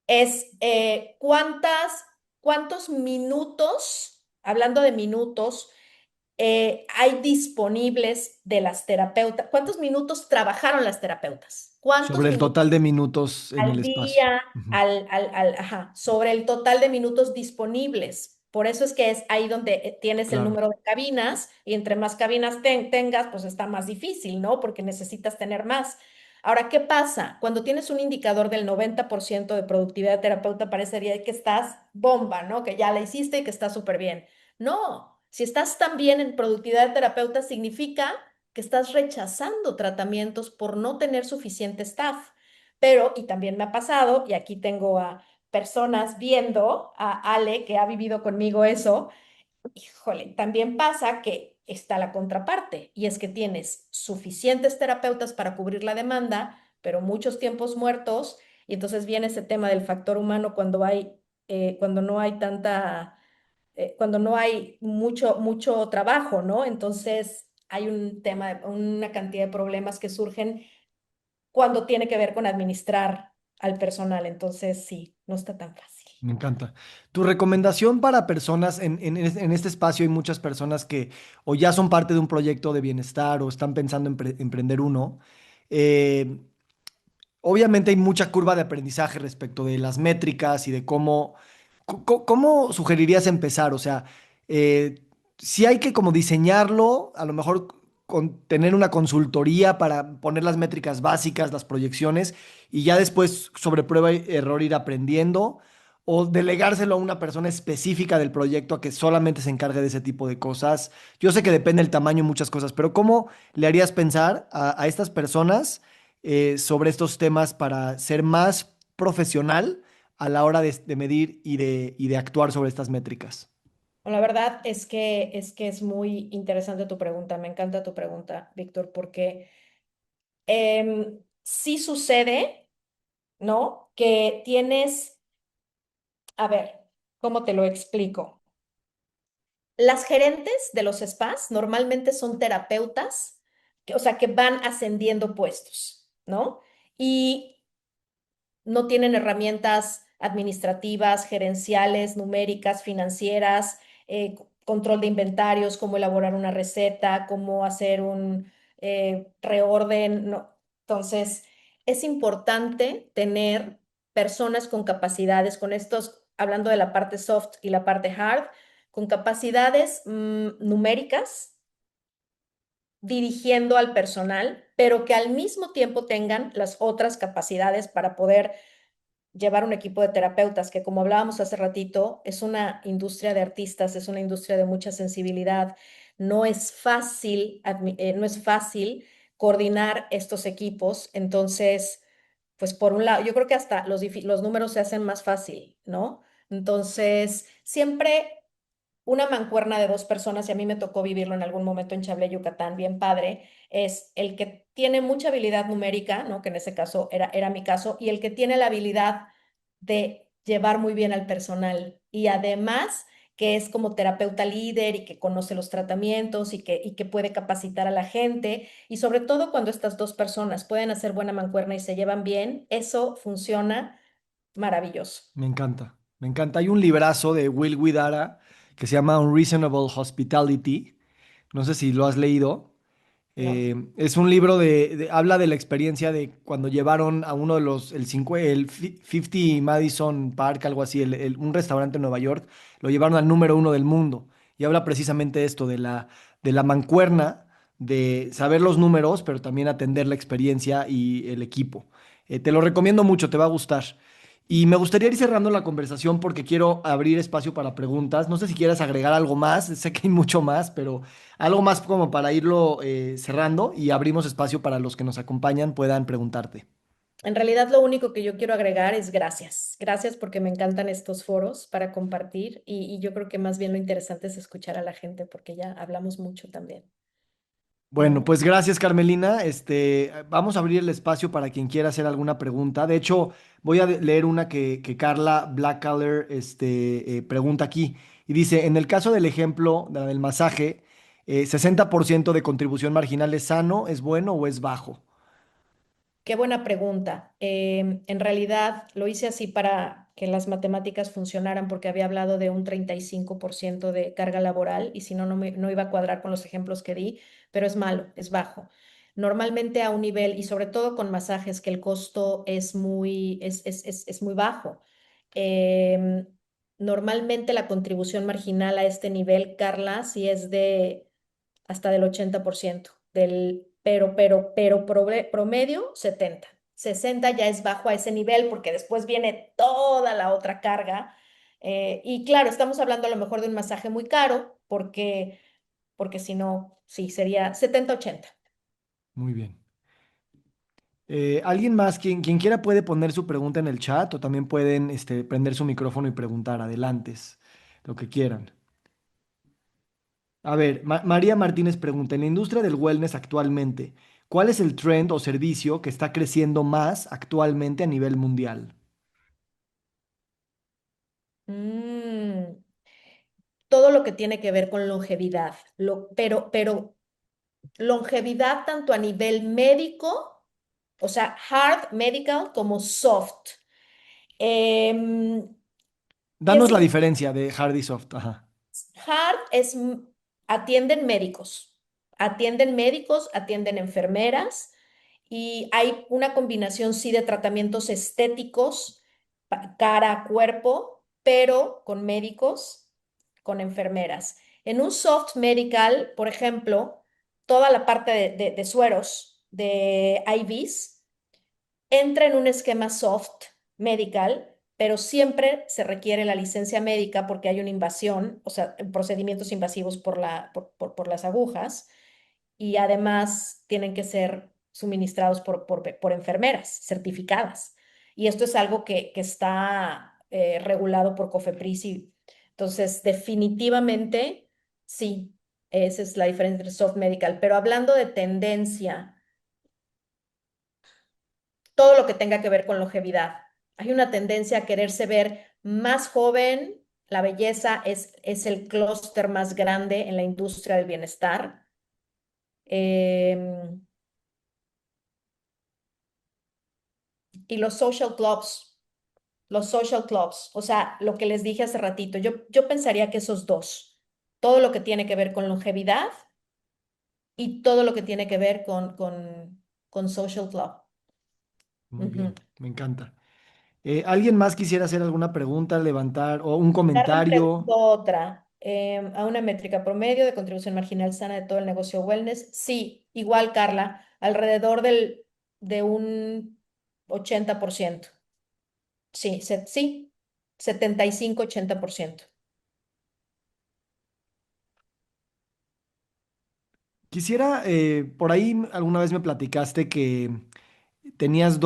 Speaker 1: Es cuántos minutos, hablando de minutos, hay disponibles de las terapeutas, cuántos minutos trabajaron las terapeutas, cuántos
Speaker 2: Sobre el
Speaker 1: minutos
Speaker 2: total de minutos en el
Speaker 1: al
Speaker 2: espacio.
Speaker 1: día,
Speaker 2: Ujú.
Speaker 1: ajá, sobre el total de minutos disponibles. Por eso es que es ahí donde tienes el
Speaker 2: Claro.
Speaker 1: número de cabinas y entre más cabinas tengas, pues está más difícil, ¿no? Porque necesitas tener más. Ahora, ¿qué pasa? Cuando tienes un indicador del 90% de productividad de terapeuta, parecería que estás bomba, ¿no? Que ya la hiciste y que está súper bien. No, si estás tan bien en productividad de terapeuta, significa que estás rechazando tratamientos por no tener suficiente staff. Pero, y también me ha pasado, y aquí tengo a personas viendo, a Ale, que ha vivido conmigo eso, híjole, también pasa que está la contraparte, y es que tienes suficientes terapeutas para cubrir la demanda, pero muchos tiempos muertos, y entonces viene ese tema del factor humano cuando no hay cuando no hay mucho trabajo, ¿no? Entonces hay un tema, una cantidad de problemas que surgen cuando tiene que ver con administrar al personal. Entonces, sí, no está tan fácil.
Speaker 2: Me encanta. Tu recomendación para personas, en este espacio hay muchas personas que o ya son parte de un proyecto de bienestar o están pensando en emprender uno. Eh, Obviamente hay mucha curva de aprendizaje respecto de las métricas y de cómo sugerirías empezar. O sea, si hay que como diseñarlo, a lo mejor tener una consultoría para poner las métricas básicas, las proyecciones, y ya después sobre prueba y error ir aprendiendo, o delegárselo a una persona específica del proyecto a que solamente se encargue de ese tipo de cosas. Yo sé que depende del tamaño y muchas cosas, pero ¿cómo le harías pensar a estas personas sobre estos temas para ser más profesional a la hora de medir y de actuar sobre estas métricas?
Speaker 1: La verdad es que es muy interesante tu pregunta. Me encanta tu pregunta, Víctor, porque sí sucede, ¿no? Que tienes, a ver, ¿cómo te lo explico? Las gerentes de los spas normalmente son terapeutas, o sea, que van ascendiendo puestos, ¿no? Y no tienen herramientas administrativas, gerenciales, numéricas, financieras, control de inventarios, cómo elaborar una receta, cómo hacer un reorden. No. Entonces, es importante tener personas con capacidades, con estos, hablando de la parte soft y la parte hard, con capacidades numéricas dirigiendo al personal, pero que al mismo tiempo tengan las otras capacidades para poder llevar un equipo de terapeutas, que como hablábamos hace ratito, es una industria de artistas, es una industria de mucha sensibilidad. No es fácil coordinar estos equipos. Entonces, pues por un lado, yo creo que hasta los números se hacen más fácil, ¿no? Entonces, siempre una mancuerna de dos personas, y a mí me tocó vivirlo en algún momento en Chablé, Yucatán, bien padre, es el que tiene mucha habilidad numérica, ¿no? Que en ese caso era mi caso, y el que tiene la habilidad de llevar muy bien al personal. Y además que es como terapeuta líder y que conoce los tratamientos y que puede capacitar a la gente. Y sobre todo cuando estas dos personas pueden hacer buena mancuerna y se llevan bien, eso funciona maravilloso.
Speaker 2: Me encanta, me encanta. Hay un librazo de Will Guidara que se llama Unreasonable Hospitality. No sé si lo has leído.
Speaker 1: ¿No?
Speaker 2: Es un libro habla de la experiencia de cuando llevaron a uno de el 50 Madison Park, algo así, un restaurante en Nueva York, lo llevaron al número uno del mundo. Y habla precisamente esto, de la mancuerna, de saber los números, pero también atender la experiencia y el equipo. Te lo recomiendo mucho, te va a gustar. Y me gustaría ir cerrando la conversación porque quiero abrir espacio para preguntas. No sé si quieres agregar algo más, sé que hay mucho más, pero algo más como para irlo cerrando y abrimos espacio para los que nos acompañan puedan preguntarte.
Speaker 1: En realidad lo único que yo quiero agregar es gracias. Gracias porque me encantan estos foros para compartir y yo creo que más bien lo interesante es escuchar a la gente porque ya hablamos mucho también,
Speaker 2: Bueno,
Speaker 1: ¿no?
Speaker 2: pues gracias, Carmelina. Vamos a abrir el espacio para quien quiera hacer alguna pregunta. De hecho, voy a leer una que Carla Blackcolor pregunta aquí. Y dice, en el caso del ejemplo de la del masaje, 60% de contribución marginal es sano, es bueno o es bajo.
Speaker 1: Qué buena pregunta. En realidad lo hice así para que las matemáticas funcionaran porque había hablado de un 35% de carga laboral y si no, no iba a cuadrar con los ejemplos que di, pero es malo, es bajo. Normalmente a un nivel, y sobre todo con masajes, que el costo es muy bajo. Em, Normalmente la contribución marginal a este nivel, Carla, sí es de hasta del 80% pero promedio 70. 60 ya es bajo a ese nivel porque después viene toda la otra carga. Y claro, estamos hablando a lo mejor de un masaje muy caro porque si no, sí, sería 70-80.
Speaker 2: Muy bien. ¿Alguien más, quien quiera puede poner su pregunta en el chat o también pueden prender su micrófono y preguntar, adelante, lo que quieran. A ver, María Martínez pregunta, en la industria del wellness actualmente, ¿cuál es el trend o servicio que está creciendo más actualmente a nivel mundial?
Speaker 1: Mm, Todo lo que tiene que ver con longevidad, pero longevidad tanto a nivel médico, o sea, hard medical como soft. Em, ¿Qué
Speaker 2: Danos la
Speaker 1: significa?
Speaker 2: diferencia de hard y soft. Ajá.
Speaker 1: Hard es, atienden médicos, atienden enfermeras y hay una combinación, sí, de tratamientos estéticos, cara, cuerpo, pero con médicos, con enfermeras. En un soft medical, por ejemplo, toda la parte de sueros, de IVs, entra en un esquema soft medical, pero siempre se requiere la licencia médica porque hay una invasión, o sea, procedimientos invasivos por las agujas y además tienen que ser suministrados por enfermeras certificadas. Y esto es algo que está regulado por COFEPRIS. Y, entonces, definitivamente, sí, esa es la diferencia entre soft medical. Pero hablando de tendencia, todo lo que tenga que ver con longevidad. Hay una tendencia a quererse ver más joven. La belleza es el clúster más grande en la industria del bienestar. Em, y los social clubs, o sea, lo que les dije hace ratito, yo pensaría que esos dos, todo lo que tiene que ver con longevidad y todo lo que tiene que ver con social club.
Speaker 2: Muy
Speaker 1: Ujú.
Speaker 2: bien, me encanta. ¿Alguien más quisiera hacer alguna pregunta, levantar o un
Speaker 1: Carmen
Speaker 2: comentario?
Speaker 1: preguntó otra, a una métrica promedio de contribución marginal sana de todo el negocio wellness. Sí, igual, Carla, alrededor de un 80%. Sí, sí, 75-80%.
Speaker 2: Quisiera, por ahí alguna vez me platicaste que tenías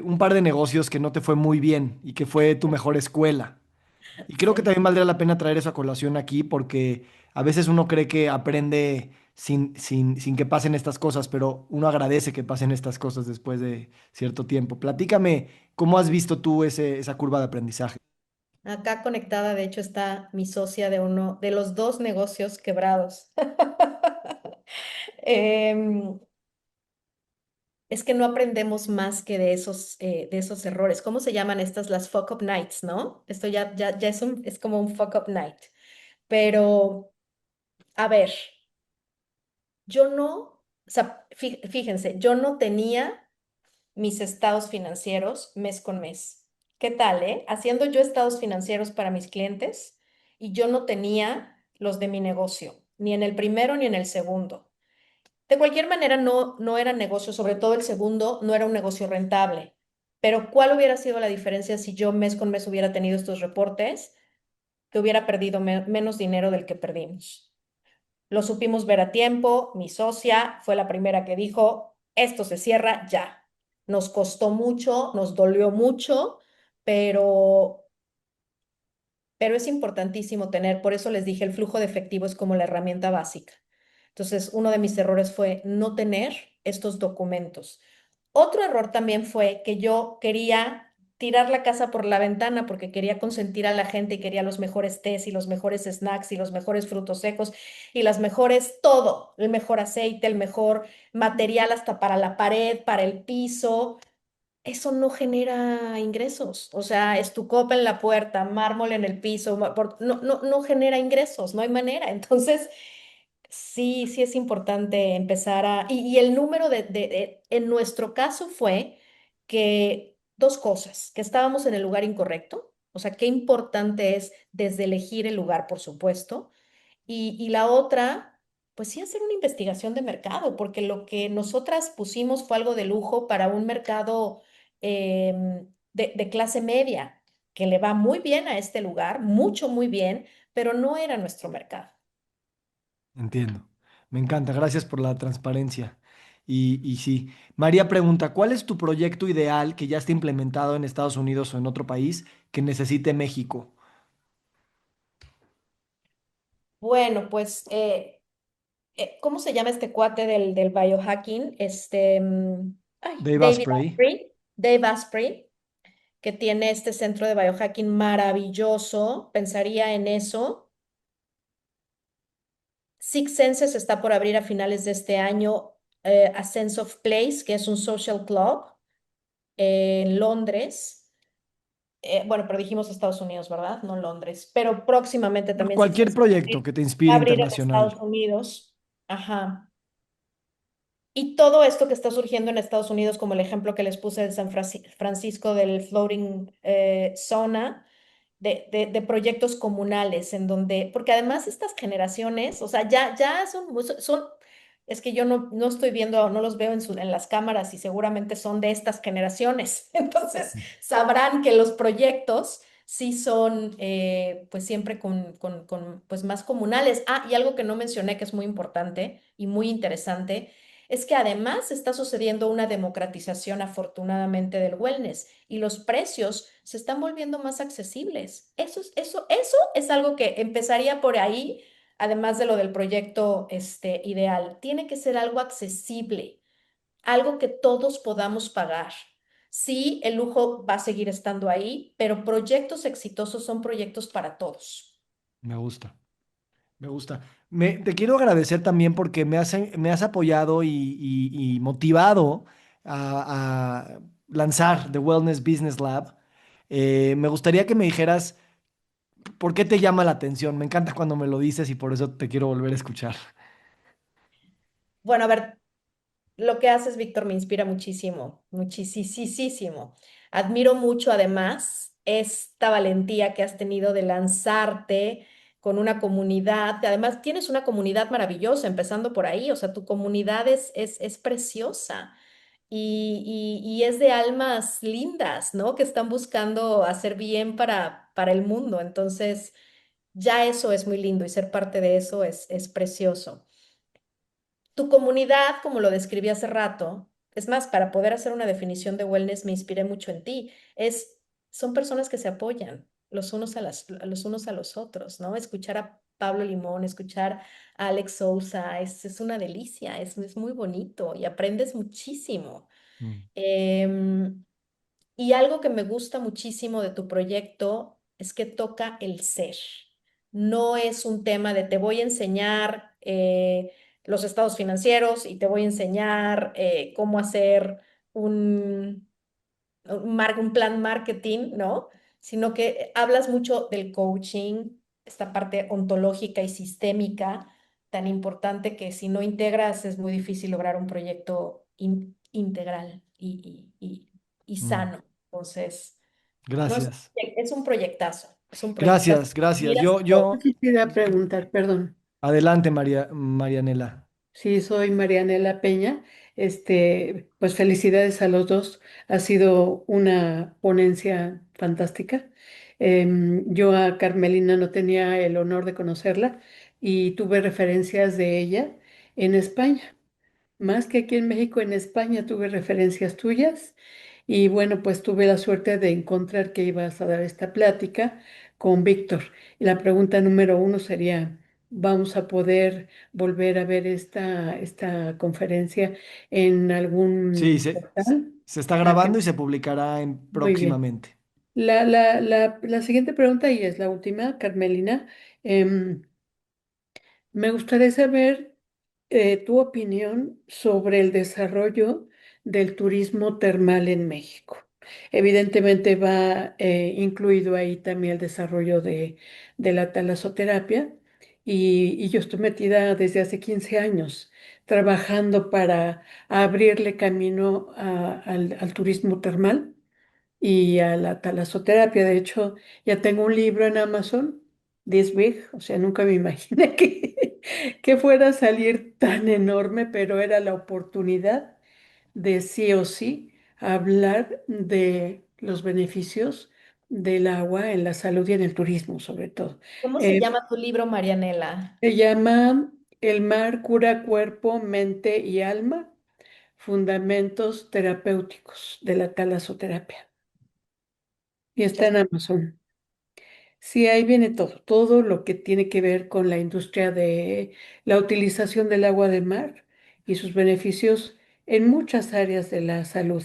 Speaker 2: un par de negocios que no te fue muy bien y que fue tu mejor escuela. Y creo que
Speaker 1: Sí.
Speaker 2: también valdría la pena traer esa colación aquí porque a veces uno cree que aprende sin que pasen estas cosas, pero uno agradece que pasen estas cosas después de cierto tiempo. Platícame, ¿cómo has visto tú esa curva de aprendizaje?
Speaker 1: Acá conectada, de hecho, está mi socia de uno de los dos negocios quebrados. Em, es que no aprendemos más que de esos errores. ¿Cómo se llaman estas? Las fuck up nights, ¿no? Esto ya es como un fuck up night. Pero, a ver, yo no, o sea, fíjense, yo no tenía mis estados financieros mes con mes. ¿Qué tal, Haciendo yo estados financieros para mis clientes y yo no tenía los de mi negocio, ni en el primero ni en el segundo. De cualquier manera, no era negocio, sobre todo el segundo, no era un negocio rentable. Pero ¿cuál hubiera sido la diferencia si yo mes con mes hubiera tenido estos reportes? Que hubiera perdido menos dinero del que perdimos. Lo supimos ver a tiempo, mi socia fue la primera que dijo, esto se cierra ya. Nos costó mucho, nos dolió mucho, pero, pero es importantísimo tener, por eso les dije, el flujo de efectivo es como la herramienta básica. Entonces, uno de mis errores fue no tener estos documentos. Otro error también fue que yo quería tirar la casa por la ventana porque quería consentir a la gente y quería los mejores tés y los mejores snacks y los mejores frutos secos y las mejores, todo, el mejor aceite, el mejor material hasta para la pared, para el piso. Eso no genera ingresos. O sea, estucopa en la puerta, mármol en el piso, no genera ingresos, no hay manera. Entonces, sí es importante empezar y el número en nuestro caso fue que dos cosas, que estábamos en el lugar incorrecto, o sea, qué importante es desde elegir el lugar, por supuesto, y la otra, pues sí hacer una investigación de mercado, porque lo que nosotras pusimos fue algo de lujo para un mercado de clase media, que le va muy bien a este lugar, mucho, muy bien, pero no era nuestro mercado.
Speaker 2: Entiendo. Me encanta. Gracias por la transparencia. Y sí, María pregunta, ¿cuál es tu proyecto ideal que ya esté implementado en Estados Unidos o en otro país que necesite México?
Speaker 1: Bueno, pues, ¿cómo se llama este cuate del biohacking?
Speaker 2: Dave
Speaker 1: David
Speaker 2: Asprey.
Speaker 1: Asprey, Dave Asprey, que tiene este centro de biohacking maravilloso. Pensaría en eso. Six Senses está por abrir a finales de este año, a Sense of Place, que es un social club en Londres. Bueno, pero dijimos Estados Unidos, ¿verdad? No Londres. Pero próximamente también Six
Speaker 2: Cualquier
Speaker 1: Senses
Speaker 2: proyecto que te
Speaker 1: va
Speaker 2: inspire
Speaker 1: a abrir en Estados
Speaker 2: internacional.
Speaker 1: Unidos. Ajá. Y todo esto que está surgiendo en Estados Unidos, como el ejemplo que les puse de Francisco del Floating Sauna, de proyectos comunales, en donde, porque además estas generaciones, o sea, ya es que yo no estoy viendo, no los veo en las cámaras y seguramente son de estas generaciones. Entonces, sabrán que los proyectos sí son, pues siempre pues más comunales. Ah, y algo que no mencioné que es muy importante y muy interesante es que además está sucediendo una democratización afortunadamente del wellness y los precios se están volviendo más accesibles. Eso es algo que empezaría por ahí, además de lo del proyecto ideal. Tiene que ser algo accesible, algo que todos podamos pagar. Sí, el lujo va a seguir estando ahí, pero proyectos exitosos son proyectos para todos.
Speaker 2: Me gusta. Me gusta. Te quiero agradecer también porque me has apoyado y motivado a lanzar The Wellness Business Lab. Me gustaría que me dijeras por qué te llama la atención. Me encanta cuando me lo dices y por eso te quiero volver a escuchar.
Speaker 1: Bueno, a ver, lo que haces, Víctor, me inspira muchísimo, muchísimo. Admiro mucho, además, esta valentía que has tenido de lanzarte con una comunidad. Además, tienes una comunidad maravillosa, empezando por ahí. O sea, tu comunidad es preciosa y es de almas lindas, ¿no? Que están buscando hacer bien para el mundo. Entonces, ya eso es muy lindo y ser parte de eso es precioso. Tu comunidad, como lo describí hace rato, es más, para poder hacer una definición de wellness me inspiré mucho en ti, son personas que se apoyan. a los unos a los otros, ¿no? Escuchar a Pablo Limón, escuchar a Alex Sousa, es una delicia, es muy bonito y aprendes muchísimo.
Speaker 2: Mm,
Speaker 1: Em, y algo que me gusta muchísimo de tu proyecto es que toca el ser. No es un tema de te voy a enseñar los estados financieros y te voy a enseñar cómo hacer un, un plan marketing, ¿no? Sino que hablas mucho del coaching, esta parte ontológica y sistémica tan importante que si no integras es muy difícil lograr un proyecto integral y
Speaker 2: mm.
Speaker 1: sano. Entonces, no
Speaker 2: Gracias.
Speaker 1: es un proyectazo, es un proyectazo.
Speaker 2: Gracias, gracias.
Speaker 1: Miras todo.
Speaker 3: Yo quisiera preguntar, perdón.
Speaker 2: Adelante, Marianela.
Speaker 3: Sí, soy Marianela Peña. Pues felicidades a los dos. Ha sido una ponencia fantástica. Yo a Carmelina no tenía el honor de conocerla y tuve referencias de ella en España. Más que aquí en México, en España tuve referencias tuyas y bueno, pues tuve la suerte de encontrar que ibas a dar esta plática con Víctor. Y la pregunta número uno sería, ¿vamos a poder volver a ver esta conferencia en
Speaker 2: Sí,
Speaker 3: algún portal?
Speaker 2: se está
Speaker 3: Ah,
Speaker 2: grabando y se publicará
Speaker 3: muy bien.
Speaker 2: próximamente.
Speaker 3: La siguiente pregunta y es la última, Carmelina. em, Me gustaría saber tu opinión sobre el desarrollo del turismo termal en México. Evidentemente va incluido ahí también el desarrollo de la talasoterapia y yo estoy metida desde hace 15 años trabajando para abrirle camino al turismo termal y a la talasoterapia. De hecho, ya tengo un libro en Amazon, This Big, o sea, nunca me imaginé que fuera a salir tan enorme, pero era la oportunidad de sí o sí hablar de los beneficios del agua en la salud y en el turismo, sobre todo.
Speaker 1: ¿Cómo se
Speaker 3: Eh,
Speaker 1: llama tu libro, Marianela?
Speaker 3: Se llama El mar cura cuerpo, mente y alma, fundamentos terapéuticos de la talasoterapia. Y está en Amazon. Sí, ahí viene todo lo que tiene que ver con la industria de la utilización del agua de mar y sus beneficios en muchas áreas de la salud,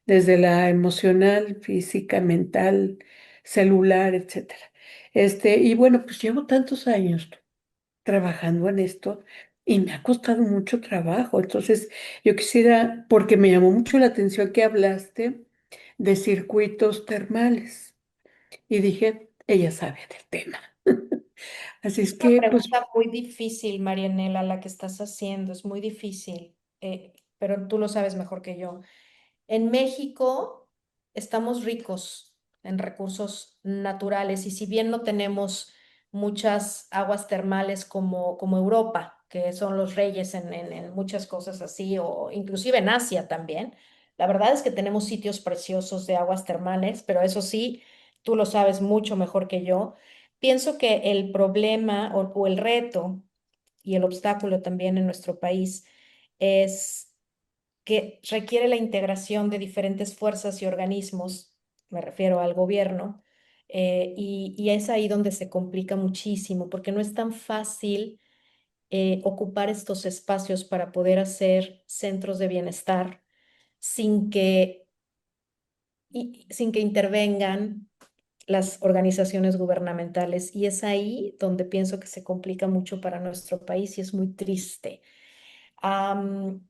Speaker 3: desde la emocional, física, mental, celular, etcétera. Y bueno, pues llevo tantos años trabajando en esto y me ha costado mucho trabajo. Entonces, yo quisiera, porque me llamó mucho la atención que hablaste de circuitos termales. Y dije, ella sabe del tema. Así es
Speaker 1: Una
Speaker 3: que, pues,
Speaker 1: pregunta muy difícil, Marianela, la que estás haciendo, es muy difícil, pero tú lo sabes mejor que yo. En México estamos ricos en recursos naturales y si bien no tenemos muchas aguas termales como Europa, que son los reyes en muchas cosas así, o inclusive en Asia también, la verdad es que tenemos sitios preciosos de aguas termales, pero eso sí, tú lo sabes mucho mejor que yo. Pienso que el problema o el reto y el obstáculo también en nuestro país es que requiere la integración de diferentes fuerzas y organismos, me refiero al gobierno, y es ahí donde se complica muchísimo, porque no es tan fácil ocupar estos espacios para poder hacer centros de bienestar sin sin que intervengan las organizaciones gubernamentales. Y es ahí donde pienso que se complica mucho para nuestro país y es muy triste. Am,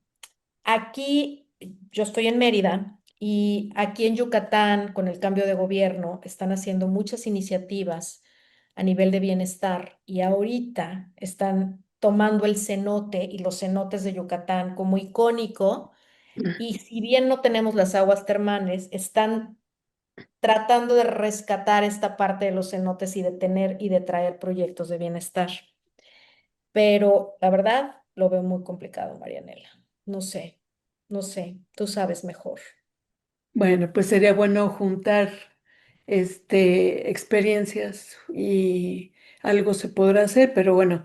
Speaker 1: Aquí, yo estoy en Mérida y aquí en Yucatán, con el cambio de gobierno, están haciendo muchas iniciativas a nivel de bienestar y ahorita están tomando el cenote y los cenotes de Yucatán como icónico y si bien no tenemos las aguas termales, están tratando de rescatar esta parte de los cenotes y de tener y de traer proyectos de bienestar. Pero la verdad lo veo muy complicado, Marianela. No sé, no sé, tú sabes mejor.
Speaker 3: bueno, pues sería bueno juntar experiencias y algo se podrá hacer, pero bueno,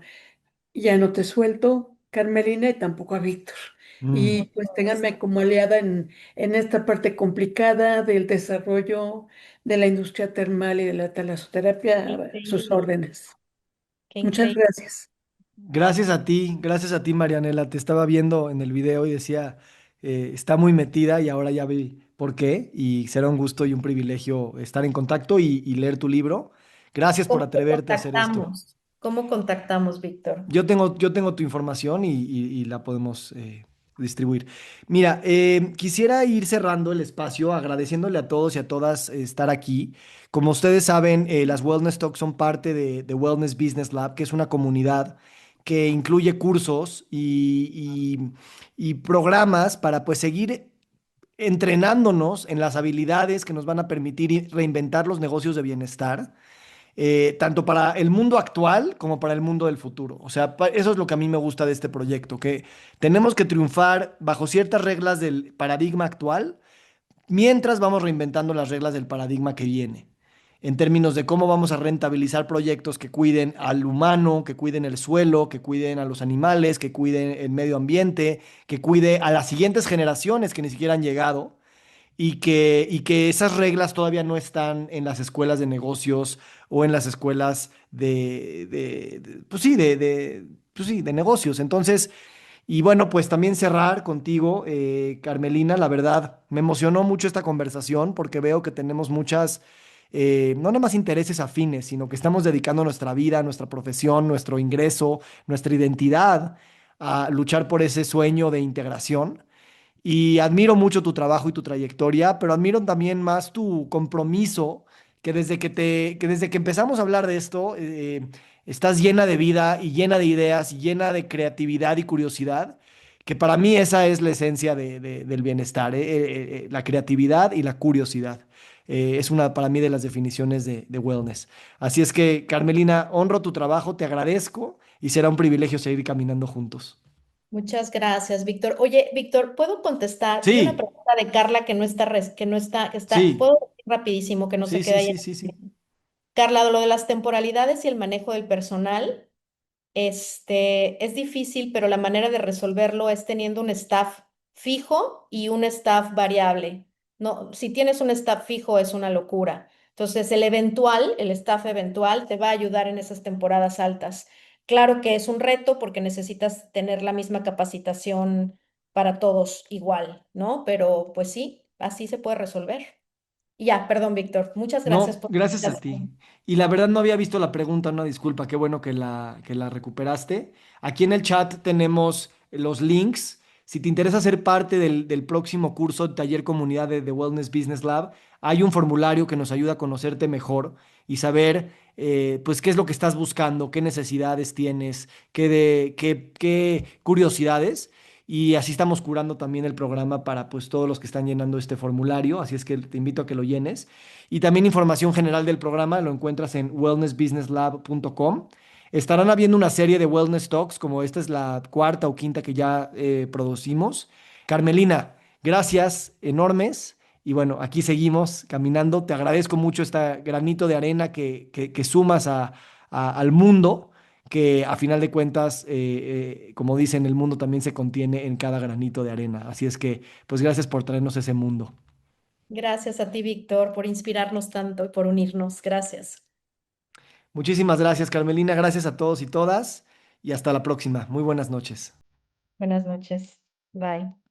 Speaker 3: ya no te suelto, Carmelina, y tampoco a Víctor.
Speaker 2: Mm.
Speaker 3: y pues ténganme como aliada en esta parte complicada del desarrollo de la industria termal y de la
Speaker 1: Qué
Speaker 3: talasoterapia, sus
Speaker 1: increíble,
Speaker 3: órdenes.
Speaker 1: qué
Speaker 3: Muchas
Speaker 1: increíble.
Speaker 3: gracias.
Speaker 2: Gracias a ti, Marianela. Te estaba viendo en el video y decía, está muy metida y ahora ya vi por qué. Y será un gusto y un privilegio estar en contacto y leer tu libro. Gracias por
Speaker 1: ¿Cómo te
Speaker 2: atreverte a hacer esto.
Speaker 1: contactamos? ¿Cómo contactamos, Víctor?
Speaker 2: Yo tengo tu información y la podemos distribuir. Mira, quisiera ir cerrando el espacio agradeciéndole a todos y a todas estar aquí. Como ustedes saben, las Wellness Talks son parte de Wellness Business Lab, que es una comunidad que incluye cursos y programas para pues seguir entrenándonos en las habilidades que nos van a permitir reinventar los negocios de bienestar tanto para el mundo actual como para el mundo del futuro. O sea, eso es lo que a mí me gusta de este proyecto, que tenemos que triunfar bajo ciertas reglas del paradigma actual, mientras vamos reinventando las reglas del paradigma que viene. En términos de cómo vamos a rentabilizar proyectos que cuiden al humano, que cuiden el suelo, que cuiden a los animales, que cuiden el medio ambiente, que cuide a las siguientes generaciones que ni siquiera han llegado y que esas reglas todavía no están en las escuelas de negocios o en las escuelas pues sí, pues sí, de negocios. Entonces, y bueno, pues también cerrar contigo, Carmelina, la verdad, me emocionó mucho esta conversación porque veo que tenemos muchas, no nada más intereses afines, sino que estamos dedicando nuestra vida, nuestra profesión, nuestro ingreso, nuestra identidad a luchar por ese sueño de integración. Y admiro mucho tu trabajo y tu trayectoria, pero admiro también más tu compromiso, que desde que empezamos a hablar de esto, estás llena de vida y llena de ideas y llena de creatividad y curiosidad, que para mí esa es la esencia del bienestar, la creatividad y la curiosidad. Es una para mí de las definiciones de wellness. Así es que, Carmelina, honro tu trabajo, te agradezco y será un privilegio seguir caminando juntos.
Speaker 1: Muchas gracias, Víctor. Oye, Víctor, ¿puedo contestar? Vi una
Speaker 2: Sí,
Speaker 1: pregunta de Carla que no está,
Speaker 2: sí.
Speaker 1: ¿puedo decir rapidísimo que no se
Speaker 2: Sí,
Speaker 1: quede
Speaker 2: sí,
Speaker 1: ahí?
Speaker 2: sí, sí, sí.
Speaker 1: Carla, lo de las temporalidades y el manejo del personal. Es difícil, pero la manera de resolverlo es teniendo un staff fijo y un staff variable. No, si tienes un staff fijo es una locura. Entonces, el staff eventual te va a ayudar en esas temporadas altas. Claro que es un reto porque necesitas tener la misma capacitación para todos igual, ¿no? Pero pues sí, así se puede resolver. Y ya, perdón, Víctor. Muchas gracias
Speaker 2: No,
Speaker 1: por la
Speaker 2: gracias a ti.
Speaker 1: invitación.
Speaker 2: Y la verdad no había visto la pregunta, una disculpa, qué bueno que la recuperaste. Aquí en el chat tenemos los links. Si te interesa ser parte del próximo curso de taller comunidad de The Wellness Business Lab, hay un formulario que nos ayuda a conocerte mejor y saber pues qué es lo que estás buscando, qué necesidades tienes, qué curiosidades. Y así estamos curando también el programa para pues todos los que están llenando este formulario. Así es que te invito a que lo llenes. Y también información general del programa lo encuentras en wellnessbusinesslab.com. Estarán habiendo una serie de wellness talks, como esta es la cuarta o quinta que ya producimos. Carmelina, gracias enormes. Y bueno, aquí seguimos caminando. Te agradezco mucho este granito de arena que sumas al mundo, que a final de cuentas, como dicen, el mundo también se contiene en cada granito de arena. Así es que, pues gracias por traernos ese mundo.
Speaker 1: Gracias a ti, Víctor, por inspirarnos tanto y por unirnos. Gracias.
Speaker 2: Muchísimas gracias, Carmelina. Gracias a todos y todas. Y hasta la próxima. Muy buenas noches.
Speaker 1: Buenas noches. Bye.